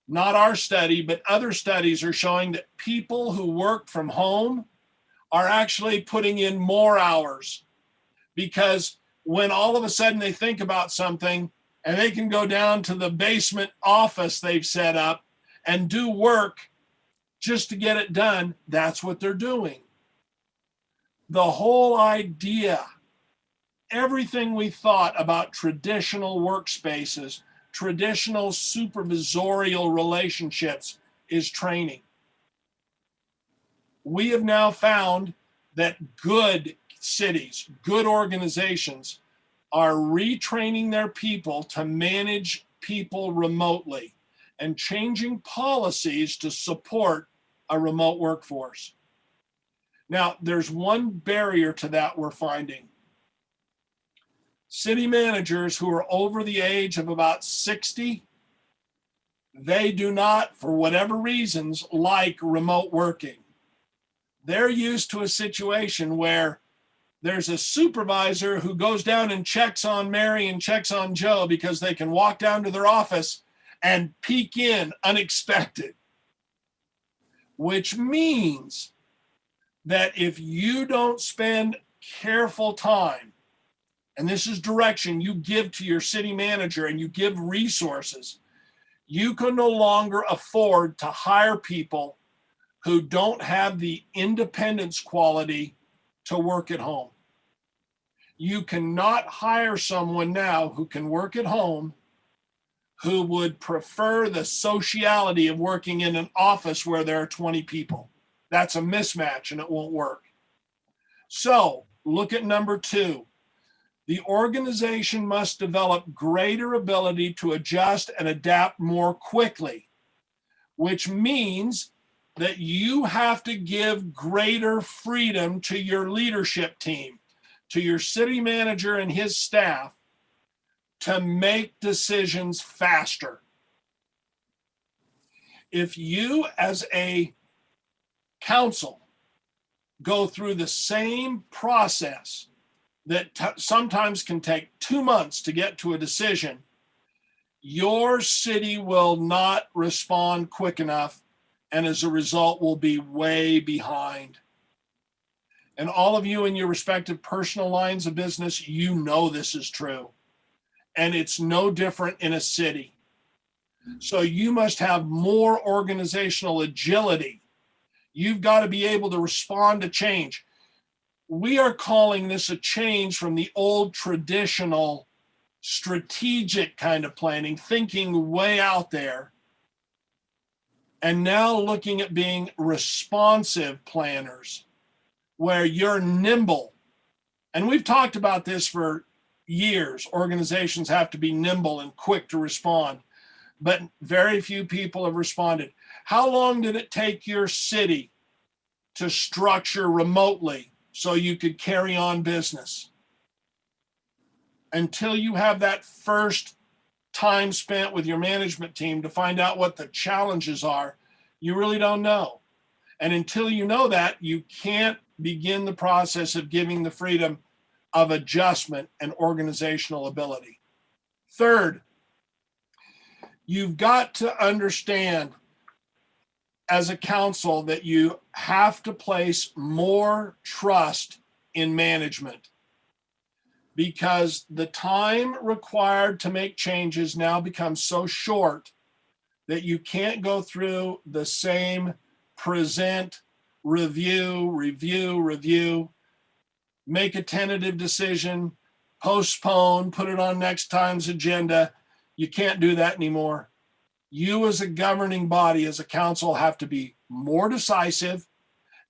not our study, but other studies are showing that people who work from home are actually putting in more hours, because when all of a sudden they think about something and they can go down to the basement office they've set up and do work just to get it done, that's what they're doing. The whole idea, everything we thought about traditional workspaces, traditional supervisorial relationships, is training. We have now found that good cities, good organizations are retraining their people to manage people remotely and changing policies to support a remote workforce. Now, there's one barrier to that we're finding. City managers who are over the age of about 60, they do not, for whatever reasons, like remote working. They're used to a situation where there's a supervisor who goes down and checks on Mary and checks on Joe because they can walk down to their office and peek in unexpected. Which means that if you don't spend careful time, and this is direction you give to your city manager and you give resources, you can no longer afford to hire people who don't have the independence quality to work at home. You cannot hire someone now who can work at home who would prefer the sociality of working in an office where there are 20 people. That's a mismatch and it won't work. So look at number 2. The organization must develop greater ability to adjust and adapt more quickly, which means that you have to give greater freedom to your leadership team, to your city manager and his staff, to make decisions faster. If you as a council go through the same process that sometimes can take 2 months to get to a decision, your city will not respond quick enough, and as a result will be way behind. And all of you in your respective personal lines of business, you know this is true. And it's no different in a city. So you must have more organizational agility. You've got to be able to respond to change. We are calling this a change from the old traditional strategic kind of planning, thinking way out there, and now looking at being responsive planners, where you're nimble. And we've talked about this for years. Organizations have to be nimble and quick to respond, but very few people have responded. How long did it take your city to structure remotely so you could carry on business? Until you have that first time spent with your management team to find out what the challenges are, you really don't know. And until you know that, you can't begin the process of giving the freedom of adjustment and organizational ability. Third, you've got to understand as a council that you have to place more trust in management, because the time required to make changes now becomes so short that you can't go through the same present, review, make a tentative decision, postpone, put it on next time's agenda. You can't do that anymore. You as a governing body, as a council, have to be more decisive,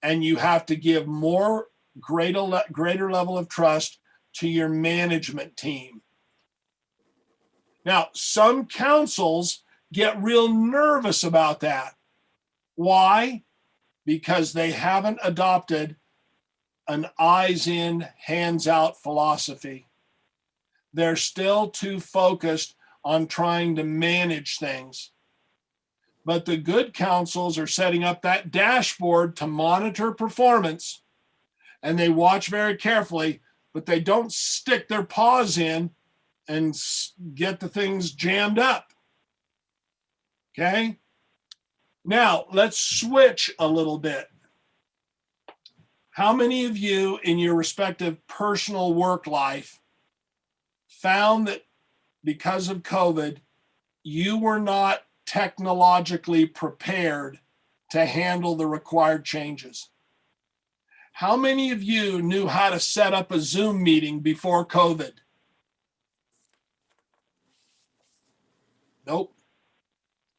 and you have to give more greater level of trust to your management team. Now, some councils get real nervous about that. Why? Because they haven't adopted an eyes in, hands out philosophy. They're still too focused on trying to manage things. But the good councils are setting up that dashboard to monitor performance, and they watch very carefully, but they don't stick their paws in and get the things jammed up. Okay? Now, let's switch a little bit. How many of you in your respective personal work life found that because of COVID, you were not technologically prepared to handle the required changes? How many of you knew how to set up a Zoom meeting before COVID? Nope.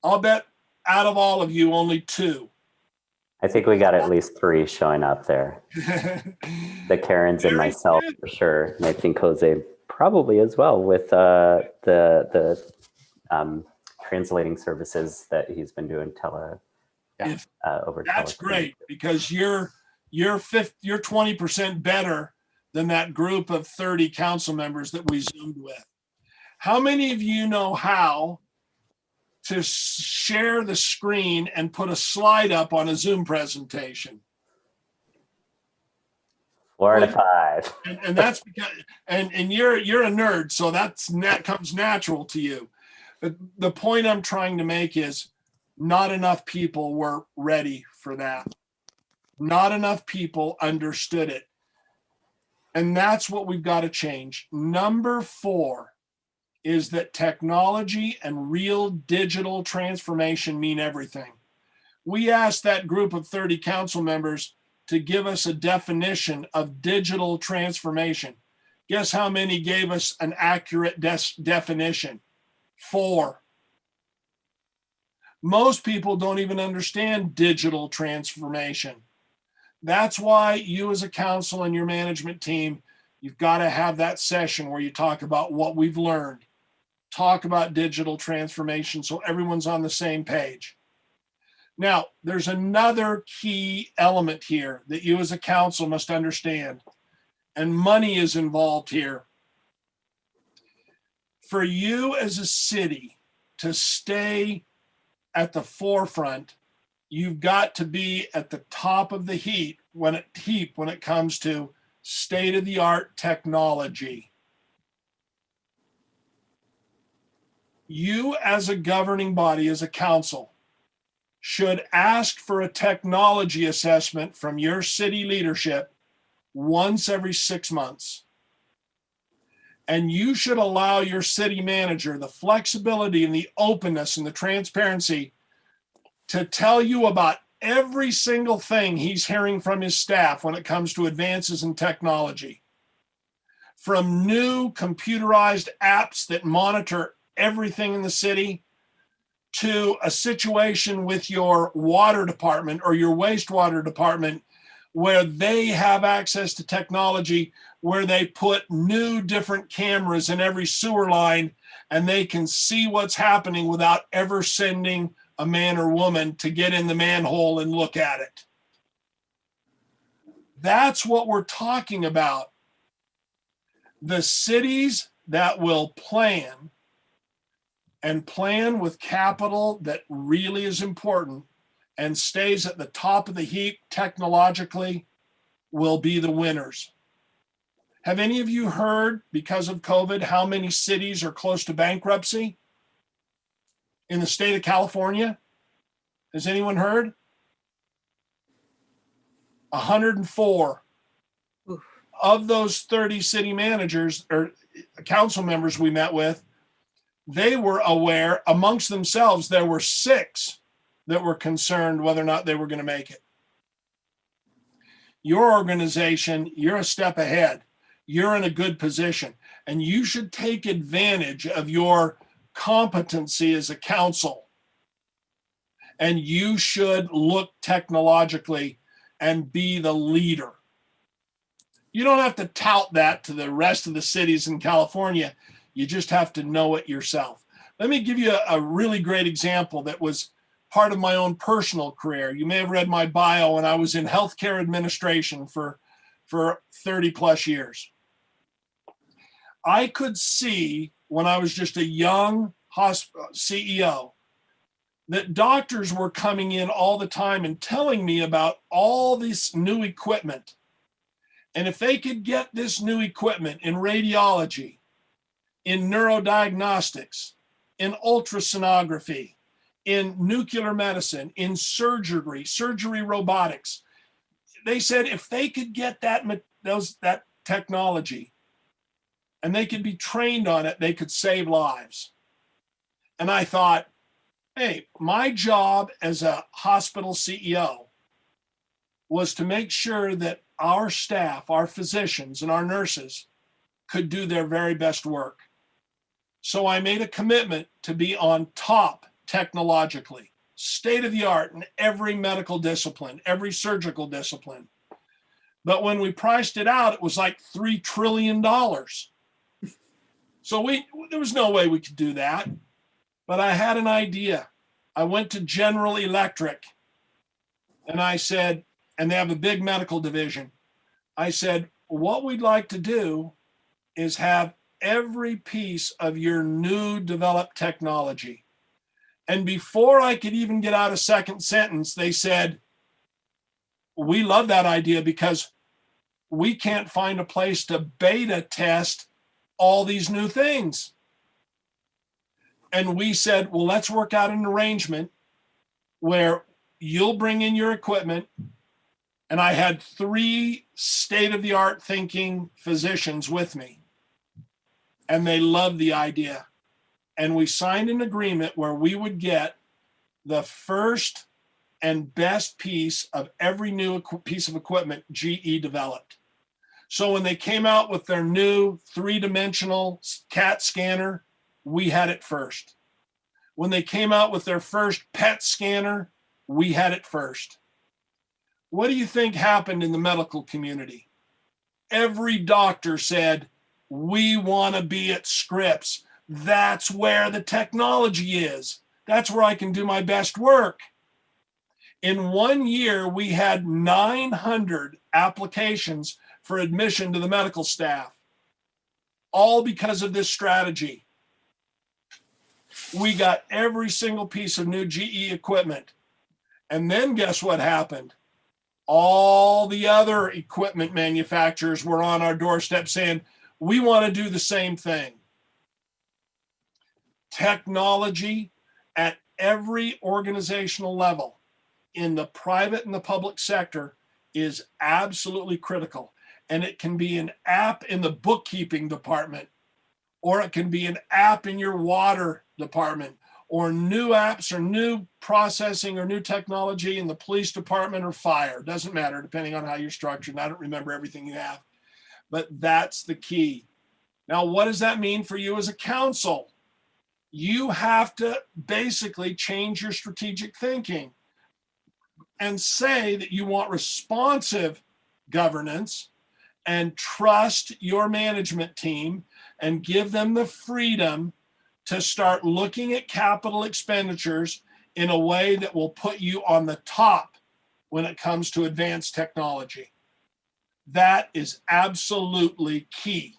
I'll bet out of all of you, only 2. I think we got at least 3 showing up there. The Karens and Very myself good. for sure. And I think Jose probably as well with the translating services that he's been doing over That's telephone. great, because you're 20% better than that group of 30 council members that we Zoomed with. How many of you know how to share the screen and put a slide up on a Zoom presentation? 4 out of 5. And that's because and you're a nerd, so that comes natural to you. But the point I'm trying to make is not enough people were ready for that. Not enough people understood it. And that's what we've got to change. Number 4 is that technology and real digital transformation mean everything. We asked that group of 30 council members to give us a definition of digital transformation. Guess how many gave us an accurate definition? 4. Most people don't even understand digital transformation. That's why you as a council and your management team, you've got to have that session where you talk about what we've learned. Talk about digital transformation so everyone's on the same page. Now, there's another key element here that you as a council must understand, and money is involved here. For you as a city to stay at the forefront, you've got to be at the top of the heap when it comes to state-of-the-art technology. You as a governing body, as a council, should ask for a technology assessment from your city leadership once every 6 months. And you should allow your city manager the flexibility and the openness and the transparency to tell you about every single thing he's hearing from his staff when it comes to advances in technology. From new computerized apps that monitor everything in the city, to a situation with your water department or your wastewater department where they have access to technology, where they put new different cameras in every sewer line and they can see what's happening without ever sending a man or woman to get in the manhole and look at it. That's what we're talking about. The cities that will plan with capital that really is important and stays at the top of the heap technologically will be the winners. Have any of you heard, because of COVID, how many cities are close to bankruptcy in the state of California? Has anyone heard? 104. Oof. Of those 30 city managers or council members we met with, they were aware amongst themselves, there were 6 that were concerned whether or not they were going to make it. Your organization, you're a step ahead. You're in a good position, and you should take advantage of your competency as a council. And you should look technologically and be the leader. You don't have to tout that to the rest of the cities in California. You just have to know it yourself. Let me give you a really great example that was part of my own personal career. You may have read my bio, and I was in healthcare administration for 30 plus years. I could see when I was just a young CEO that doctors were coming in all the time and telling me about all this new equipment. And if they could get this new equipment in radiology, in neurodiagnostics, in ultrasonography, in nuclear medicine, in surgery robotics, they said if they could get that technology and they could be trained on it, they could save lives. And I thought, hey, my job as a hospital CEO was to make sure that our staff, our physicians, and our nurses could do their very best work. So I made a commitment to be on top technologically, state of the art in every medical discipline, every surgical discipline. But when we priced it out, it was like $3 trillion. So there was no way we could do that. But I had an idea. I went to General Electric and I said, and they have a big medical division. I said, what we'd like to do is have every piece of your new developed technology. And before I could even get out a second sentence, they said, we love that idea because we can't find a place to beta test all these new things. And we said, well, let's work out an arrangement where you'll bring in your equipment. And I had 3 state-of-the-art thinking physicians with me. And they loved the idea. And we signed an agreement where we would get the first and best piece of every new piece of equipment GE developed. So when they came out with their new 3-dimensional CAT scanner, we had it first. When they came out with their first PET scanner, we had it first. What do you think happened in the medical community? Every doctor said, we want to be at Scripps. That's where the technology is. That's where I can do my best work. In 1 year, we had 900 applications for admission to the medical staff, all because of this strategy. We got every single piece of new GE equipment. And then guess what happened? All the other equipment manufacturers were on our doorstep saying, we want to do the same thing. Technology at every organizational level in the private and the public sector is absolutely critical. And it can be an app in the bookkeeping department, or it can be an app in your water department, or new apps or new processing or new technology in the police department or fire. Doesn't matter, depending on how you're structured. And I don't remember everything you have, but that's the key. Now, what does that mean for you as a council? You have to basically change your strategic thinking and say that you want responsive governance and trust your management team and give them the freedom to start looking at capital expenditures in a way that will put you on the top when it comes to advanced technology. That is absolutely key.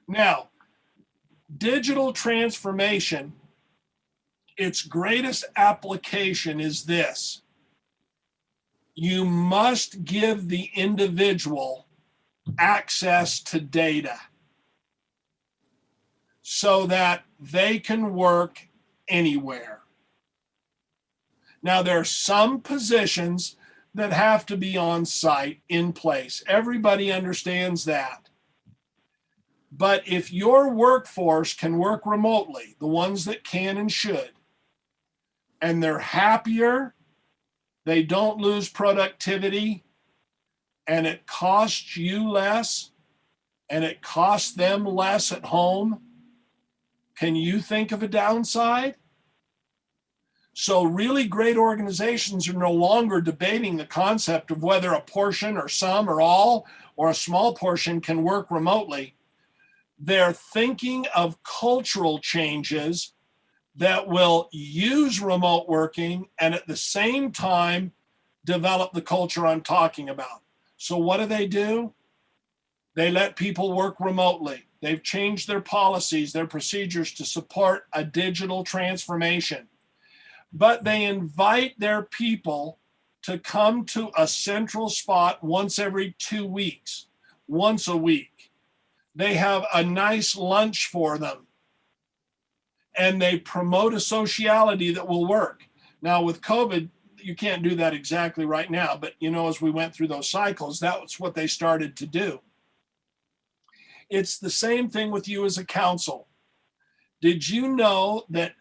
Now, digital transformation, its greatest application is this. You must give the individual access to data so that they can work anywhere. Now, there are some positions that have to be on site in place. Everybody understands that. But if your workforce can work remotely, the ones that can and should, and they're happier, they don't lose productivity, and it costs you less, and it costs them less at home, can you think of a downside? So really great organizations are no longer debating the concept of whether a portion or some or all or a small portion can work remotely. They're thinking of cultural changes that will use remote working and at the same time develop the culture I'm talking about. So what do? They let people work remotely. They've changed their policies, their procedures to support a digital transformation. But they invite their people to come to a central spot once every 2 weeks, once a week. They have a nice lunch for them. And they promote a sociality that will work. Now with COVID, you can't do that exactly right now, but as we went through those cycles, that's what they started to do. It's the same thing with you as a council. Did you know that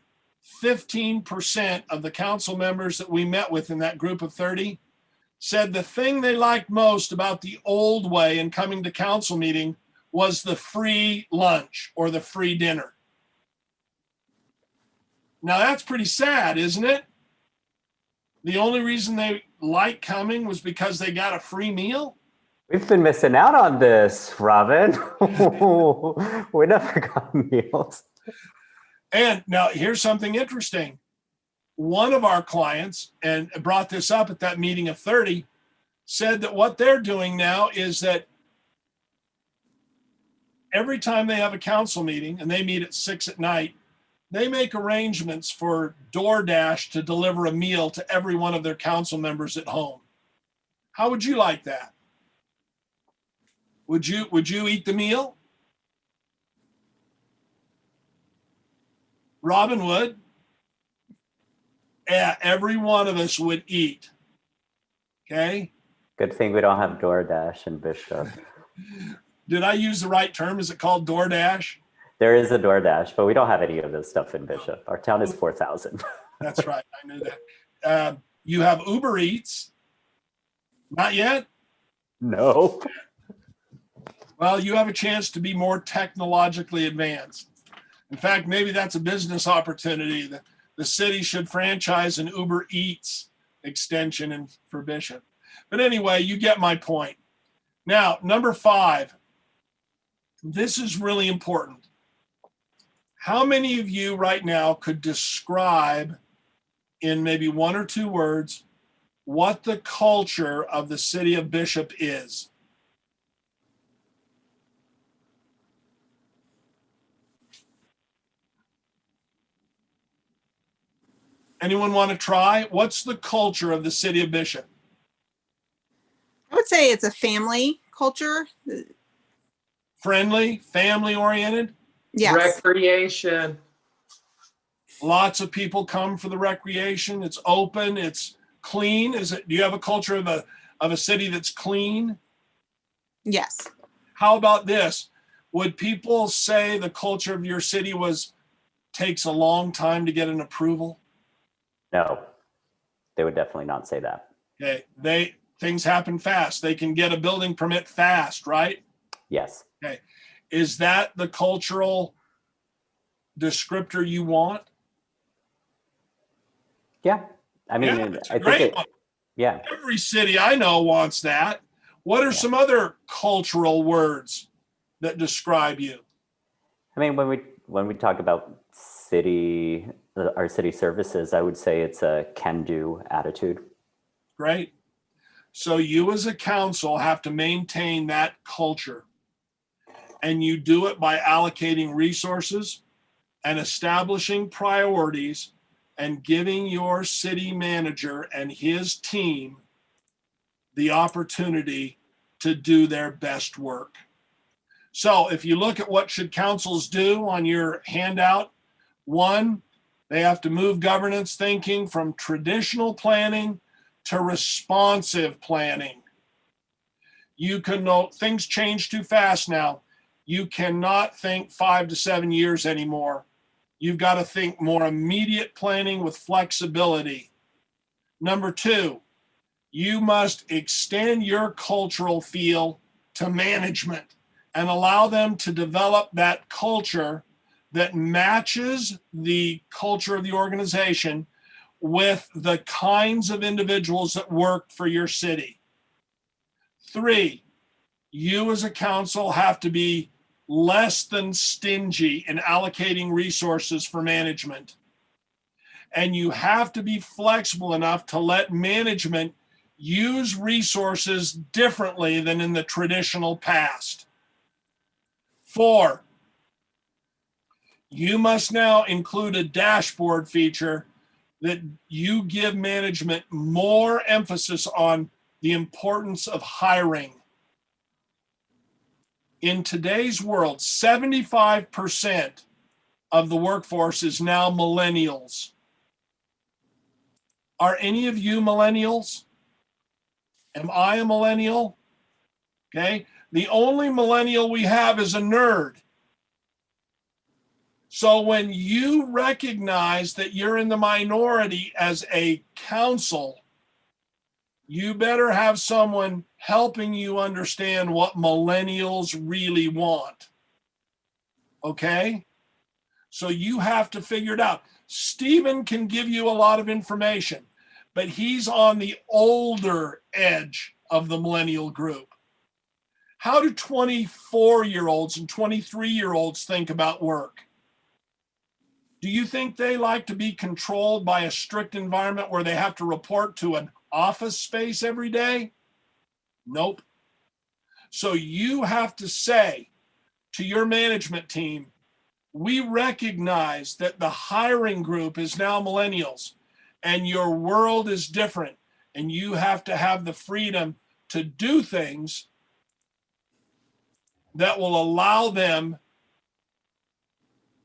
15% of the council members that we met with in that group of 30 said the thing they liked most about the old way in coming to council meeting was the free lunch or the free dinner? Now that's pretty sad, isn't it? The only reason they liked coming was because they got a free meal? We've been missing out on this, Robin. We never got meals. And now here's something interesting. One of our clients, and brought this up at that meeting of 30, said that what they're doing now is that every time they have a council meeting, and they meet at 6 at night, they make arrangements for DoorDash to deliver a meal to every one of their council members at home. How would you like that? Would you eat the meal? Robin would. Yeah, every one of us would eat. Okay. Good thing we don't have DoorDash in Bishop. Did I use the right term? Is it called DoorDash? There is a DoorDash, but we don't have any of this stuff in Bishop. Our town is 4,000. That's right. I knew that. You have Uber Eats. Not yet? No. Well, you have a chance to be more technologically advanced. In fact, maybe that's a business opportunity. The city should franchise an Uber Eats extension for Bishop. But anyway, you get my point. Now, number 5. This is really important. How many of you right now could describe in maybe 1 or 2 words what the culture of the city of Bishop is? Anyone want to try? What's the culture of the city of Bishop? I would say it's a family culture. Friendly, family oriented? Yes. Recreation. Lots of people come for the recreation. It's open, it's clean. Do you have a culture of a city that's clean? Yes. How about this? Would people say the culture of your city takes a long time to get an approval? No, they would definitely not say that. Okay, things happen fast. They can get a building permit fast, right? Yes. Okay, is that the cultural descriptor you want? Yeah. I mean, Yeah, it's a I great think one. yeah. Every city I know wants that. What are some other cultural words that describe you? I mean, when we talk about our city services, I would say it's a can-do attitude. Great. So you as a council have to maintain that culture. And you do it by allocating resources and establishing priorities and giving your city manager and his team the opportunity to do their best work. So if you look at what should councils do on your handout, 1, they have to move governance thinking from traditional planning to responsive planning. You can know things change too fast now. You cannot think 5 to 7 years anymore. You've got to think more immediate planning with flexibility. Number 2, you must extend your cultural feel to management and allow them to develop that culture that matches the culture of the organization with the kinds of individuals that work for your city. 3, you as a council have to be less than stingy in allocating resources for management. And you have to be flexible enough to let management use resources differently than in the traditional past. 4, you must now include a dashboard feature that you give management more emphasis on the importance of hiring. In today's world, 75% of the workforce is now millennials. Are any of you millennials? Am I a millennial? Okay. The only millennial we have is a nerd. So when you recognize that you're in the minority as a council, you better have someone helping you understand what millennials really want. Okay? So you have to figure it out. Stephen can give you a lot of information, but he's on the older edge of the millennial group. How do 24-year-olds and 23-year-olds think about work? Do you think they like to be controlled by a strict environment where they have to report to an office space every day? Nope. So you have to say to your management team, we recognize that the hiring group is now millennials and your world is different, and you have to have the freedom to do things that will allow them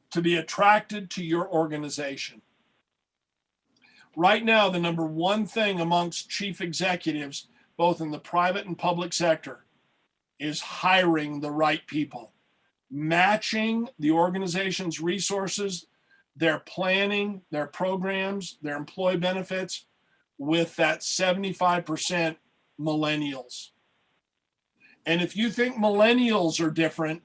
to be attracted to your organization. Right now, the number one thing amongst chief executives, both in the private and public sector, is hiring the right people, matching the organization's resources, their planning, their programs, their employee benefits with that 75% millennials. And if you think millennials are different,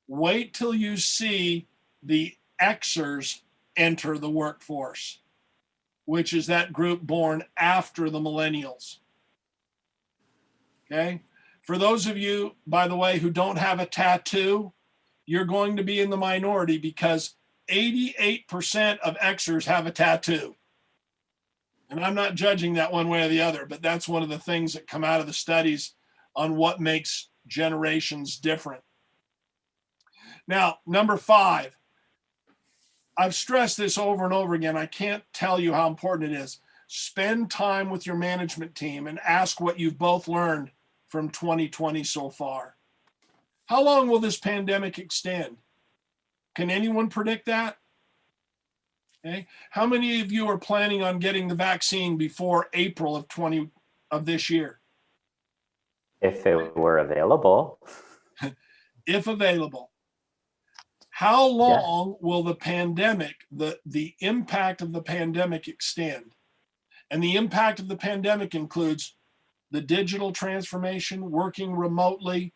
wait till you see the Xers enter the workforce, which is that group born after the millennials. Okay. For those of you, by the way, who don't have a tattoo, you're going to be in the minority because 88% of Xers have a tattoo. And I'm not judging that one way or the other, but that's one of the things that come out of the studies on what makes generations different. Now, number 5, I've stressed this over and over again. I can't tell you how important it is. Spend time with your management team and ask what you've both learned from 2020 so far. How long will this pandemic extend? Can anyone predict that? Okay. How many of you are planning on getting the vaccine before April of this year? If it were available. If available. How long will the pandemic, the impact of the pandemic extend? And the impact of the pandemic includes the digital transformation, working remotely.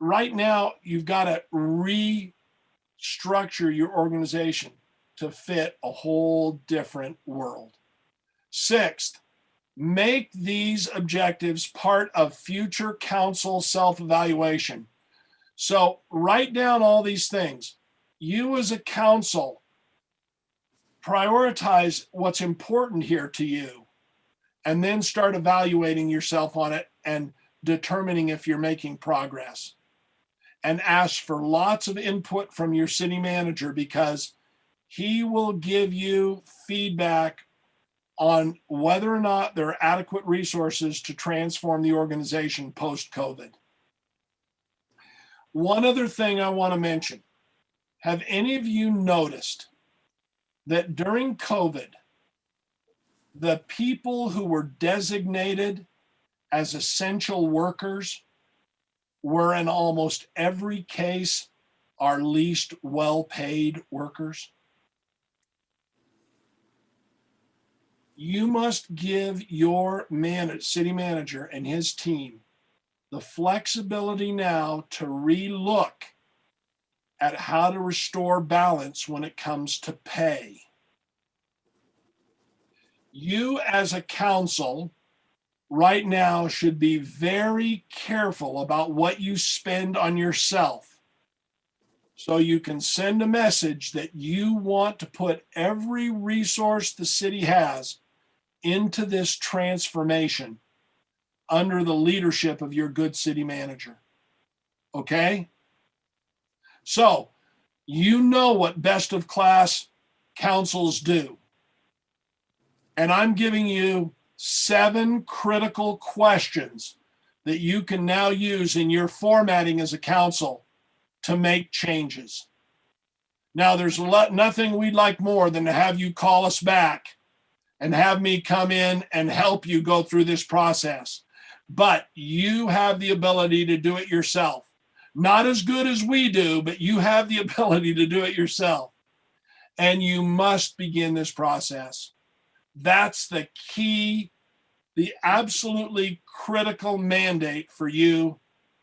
Right now, you've got to restructure your organization to fit a whole different world. 6th, make these objectives part of future council self-evaluation. So write down all these things. You as a council, prioritize what's important here to you, and then start evaluating yourself on it and determining if you're making progress. And ask for lots of input from your city manager, because he will give you feedback on whether or not there are adequate resources to transform the organization post-COVID. One other thing I want to mention. Have any of you noticed that during COVID, the people who were designated as essential workers were in almost every case our least well-paid workers? You must give your city manager and his team the flexibility now to relook at how to restore balance when it comes to pay. You as a council right now should be very careful about what you spend on yourself. So you can send a message that you want to put every resource the city has into this transformation under the leadership of your good city manager. Okay? So you know what best of class councils do. And I'm giving you 7 critical questions that you can now use in your formatting as a council to make changes. Now, there's nothing we'd like more than to have you call us back and have me come in and help you go through this process. But you have the ability to do it yourself. Not as good as we do, but you have the ability to do it yourself. And you must begin this process. That's the key, the absolutely critical mandate for you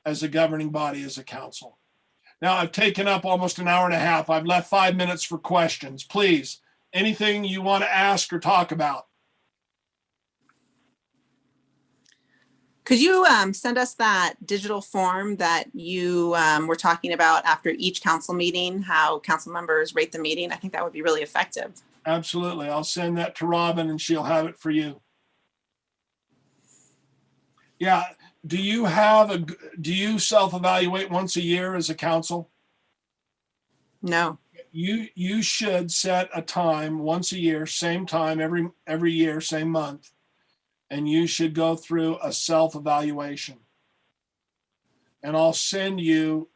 as a governing body, as a council. Now, I've taken up almost an hour and a half. I've left 5 minutes for questions. Please, anything you want to ask or talk about? Could you send us that digital form that you were talking about after each council meeting, how council members rate the meeting? I think that would be really effective. Absolutely. I'll send that to Robin and she'll have it for you. Yeah. Do you self-evaluate once a year as a council? No. You should set a time once a year, same time every year, same month. And you should go through a self-evaluation. And I'll send you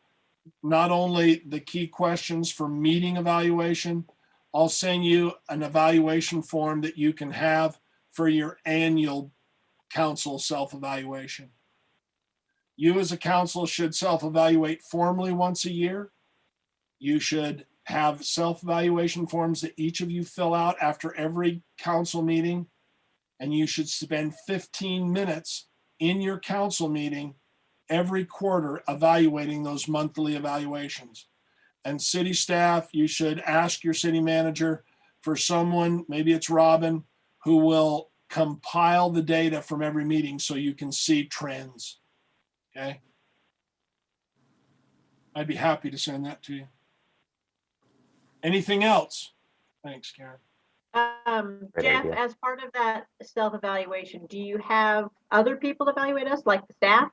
not only the key questions for meeting evaluation, I'll send you an evaluation form that you can have for your annual council self-evaluation. You as a council should self-evaluate formally once a year. You should have self-evaluation forms that each of you fill out after every council meeting. And you should spend 15 minutes in your council meeting every quarter evaluating those monthly evaluations. And city staff, you should ask your city manager for someone, maybe it's Robin, who will compile the data from every meeting so you can see trends. Okay? I'd be happy to send that to you. Anything else? Thanks, Karen. Great Jeff, idea. as part of that self-evaluation, do you have other people evaluate us, like the staff?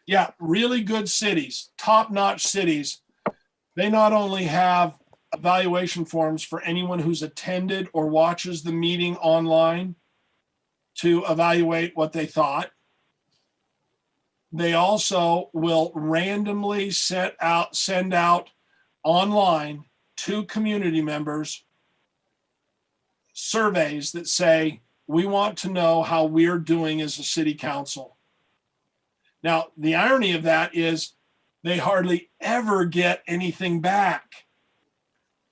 Yeah, really good cities, top-notch cities. They not only have evaluation forms for anyone who's attended or watches the meeting online to evaluate what they thought. They also will randomly send out online to community members surveys that say, we want to know how we're doing as a city council. Now, the irony of that is they hardly ever get anything back.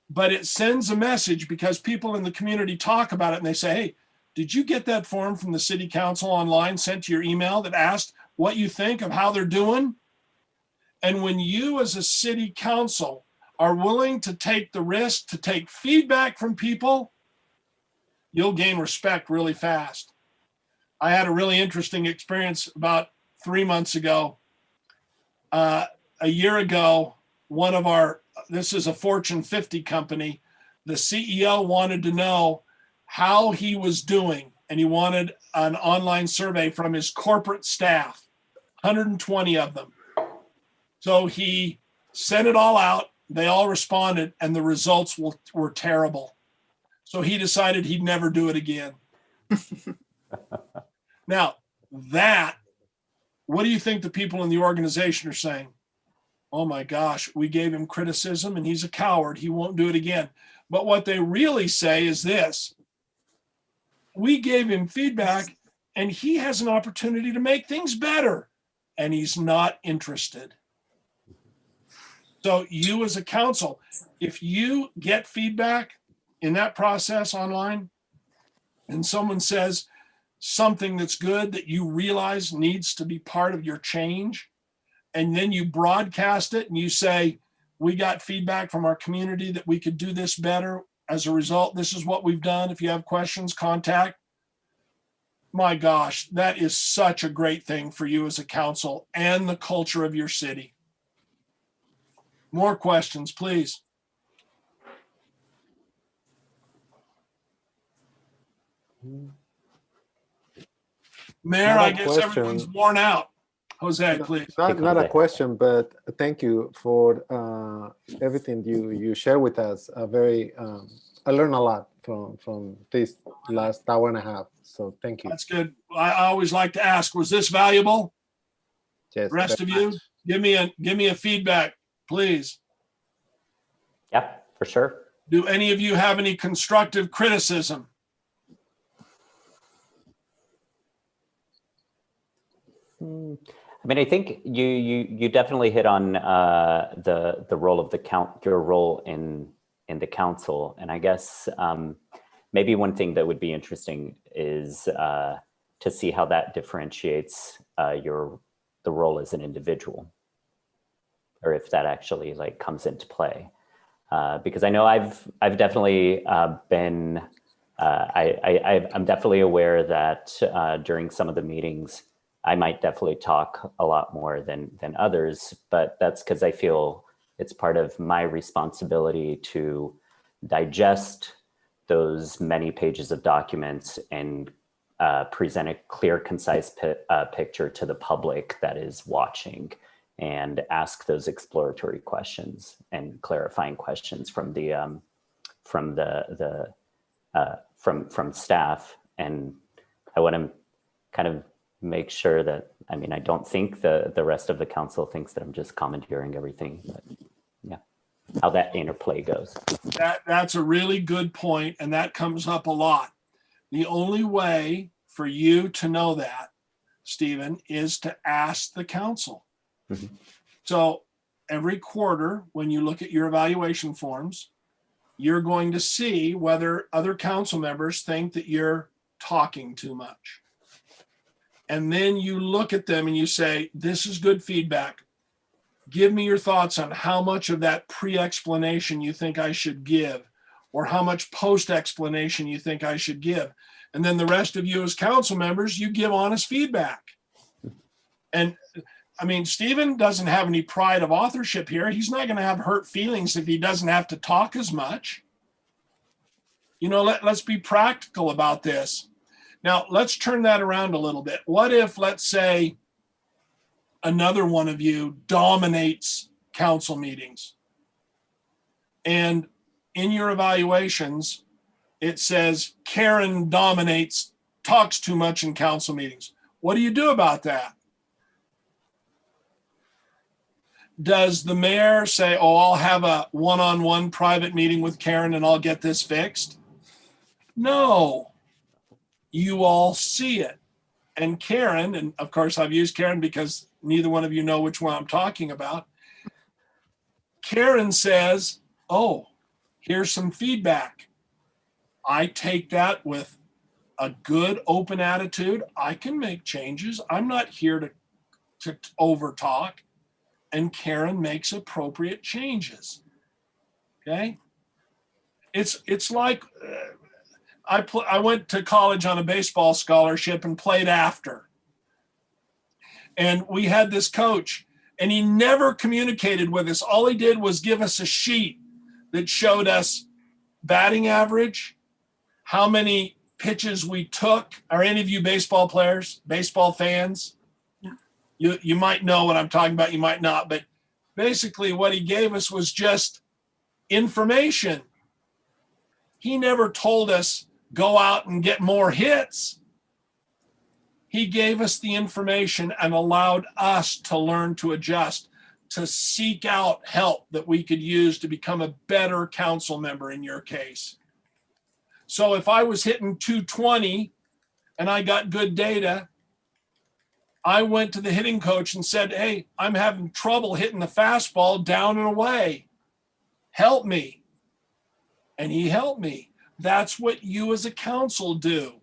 But it sends a message because people in the community talk about it and they say, hey, did you get that form from the city council online sent to your email that asked what you think of how they're doing? And when you as a city council are willing to take the risk to take feedback from people, you'll gain respect really fast. I had a really interesting experience about 3 months ago. A year ago, this is a Fortune 50 company, the CEO wanted to know how he was doing, and he wanted an online survey from his corporate staff, 120 of them. So he sent it all out, they all responded, and the results were terrible. So he decided he'd never do it again. Now, what do you think the people in the organization are saying? Oh my gosh, we gave him criticism and he's a coward. He won't do it again. But what they really say is this: we gave him feedback and he has an opportunity to make things better, and he's not interested. So you as a council, if you get feedback in that process online and someone says something that's good that you realize needs to be part of your change, and then you broadcast it and you say, we got feedback from our community that we could do this better. As a result, this is what we've done. If you have questions, contact My gosh, that is such a great thing for you as a council and the culture of your city. More questions, please. Mayor, Not a I guess question. everyone's worn out. Jose, please. Not a Jose. question, but thank you for everything you share with us. I learned a lot from this last hour and a half. So thank you. That's good. I always like to ask, was this valuable? Yes, Rest of very you, much. give me a feedback, please. Yeah, for sure. Do any of you have any constructive criticism? I mean, I think you definitely hit on the role of your role in the council, and I guess maybe one thing that would be interesting is to see how that differentiates the role as an individual, or if that actually like comes into play. Because I know I've definitely been I'm definitely aware that during some of the meetings I might definitely talk a lot more than others, but that's because I feel it's part of my responsibility to digest those many pages of documents and present a clear, concise picture to the public that is watching, and ask those exploratory questions and clarifying questions from from staff. And I want to kind of make sure that, I mean, I don't think the rest of the council thinks that I'm just commandeering everything, but yeah, how that interplay goes. That's a really good point, and that comes up a lot. The only way for you to know that, Stephen, is to ask the council. Mhm. So every quarter, when you look at your evaluation forms, you're going to see whether other council members think that you're talking too much. And then you look at them and you say, this is good feedback. Give me your thoughts on how much of that pre-explanation you think I should give, or how much post-explanation you think I should give. And then the rest of you as council members, you give honest feedback. And I mean, Stephen doesn't have any pride of authorship here. He's not going to have hurt feelings if he doesn't have to talk as much. You know, let's be practical about this. Now, let's turn that around a little bit. What if, let's say, another one of you dominates council meetings, and in your evaluations, it says Karen dominates, talks too much in council meetings? What do you do about that? Does the mayor say, oh, I'll have a one-on-one private meeting with Karen and I'll get this fixed? No. You all see it. And Karen, and of course I've used Karen because neither one of you know which one I'm talking about. Karen says, oh, here's some feedback. I take that with a good open attitude. I can make changes. I'm not here to over talk. And Karen makes appropriate changes. Okay. It's like, I went to college on a baseball scholarship and played after. And we had this coach, and he never communicated with us. All he did was give us a sheet that showed us batting average, how many pitches we took. Are any of you baseball players, baseball fans? No. You might know what I'm talking about, you might not, but basically what he gave us was just information. He never told us, go out and get more hits. He gave us the information and allowed us to learn to adjust, to seek out help that we could use to become a better council member in your case. So if I was hitting 220 and I got good data, I went to the hitting coach and said, hey, I'm having trouble hitting the fastball down and away. Help me. And he helped me. That's what you as a council do.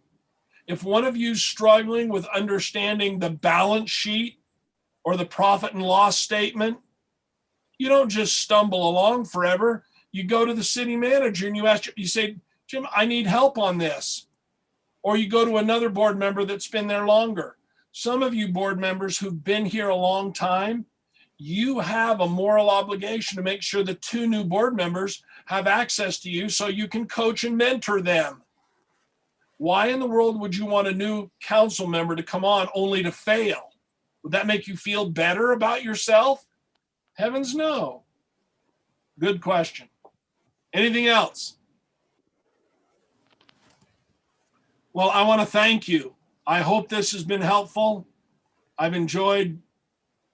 If one of you is struggling with understanding the balance sheet or the profit and loss statement, you don't just stumble along forever. You go to the city manager and you say, Jim, I need help on this. or you go to another board member that's been there longer. Some of you board members who've been here a long time, you have a moral obligation to make sure the 2 new board members have access to you so you can coach and mentor them. Why in the world would you want a new council member to come on only to fail? Would that make you feel better about yourself? Heavens no. Good question. Anything else? Well, I want to thank you. I hope this has been helpful. I've enjoyed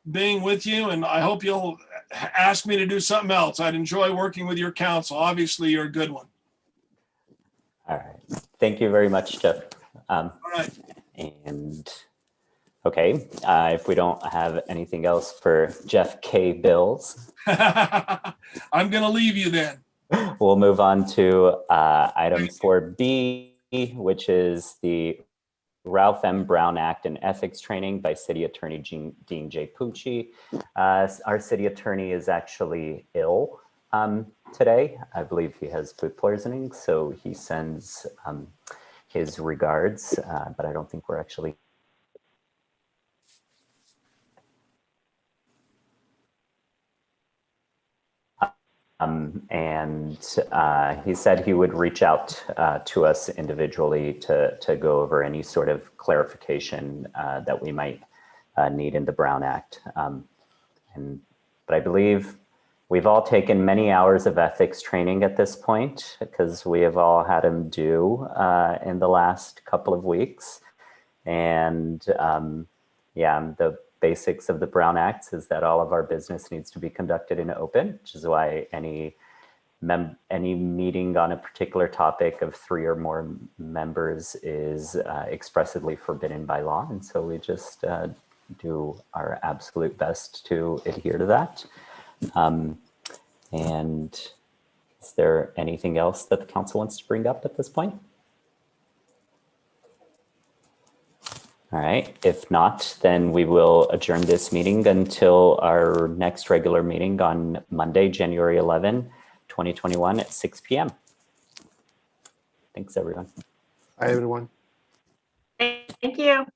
being with you, and I hope you'll ask me to do something else. I'd enjoy working with your council. Obviously, you're a good one. All right. Thank you very much, Jeff. All right. And okay, if we don't have anything else for Jeff K. Bills, I'm going to leave you then. we'll move on to item 4B, which is the Ralph M. Brown Act and Ethics Training by City Attorney Dean J. Pucci. Our city attorney is actually ill today. I believe he has food poisoning, so he sends his regards, but I don't think we're actually and he said he would reach out to us individually to go over any sort of clarification that we might need in the Brown Act. But I believe we've all taken many hours of ethics training at this point, because we have all had him do in the last couple of weeks. And yeah, the basics of the Brown Act is that all of our business needs to be conducted in open, which is why any meeting on a particular topic of 3 or more members is expressly forbidden by law. And so we just do our absolute best to adhere to that. And is there anything else that the council wants to bring up at this point? All right, if not, then we will adjourn this meeting until our next regular meeting on Monday, January 11, 2021 at 6 p.m. Thanks, everyone. Hi, everyone. Thank you.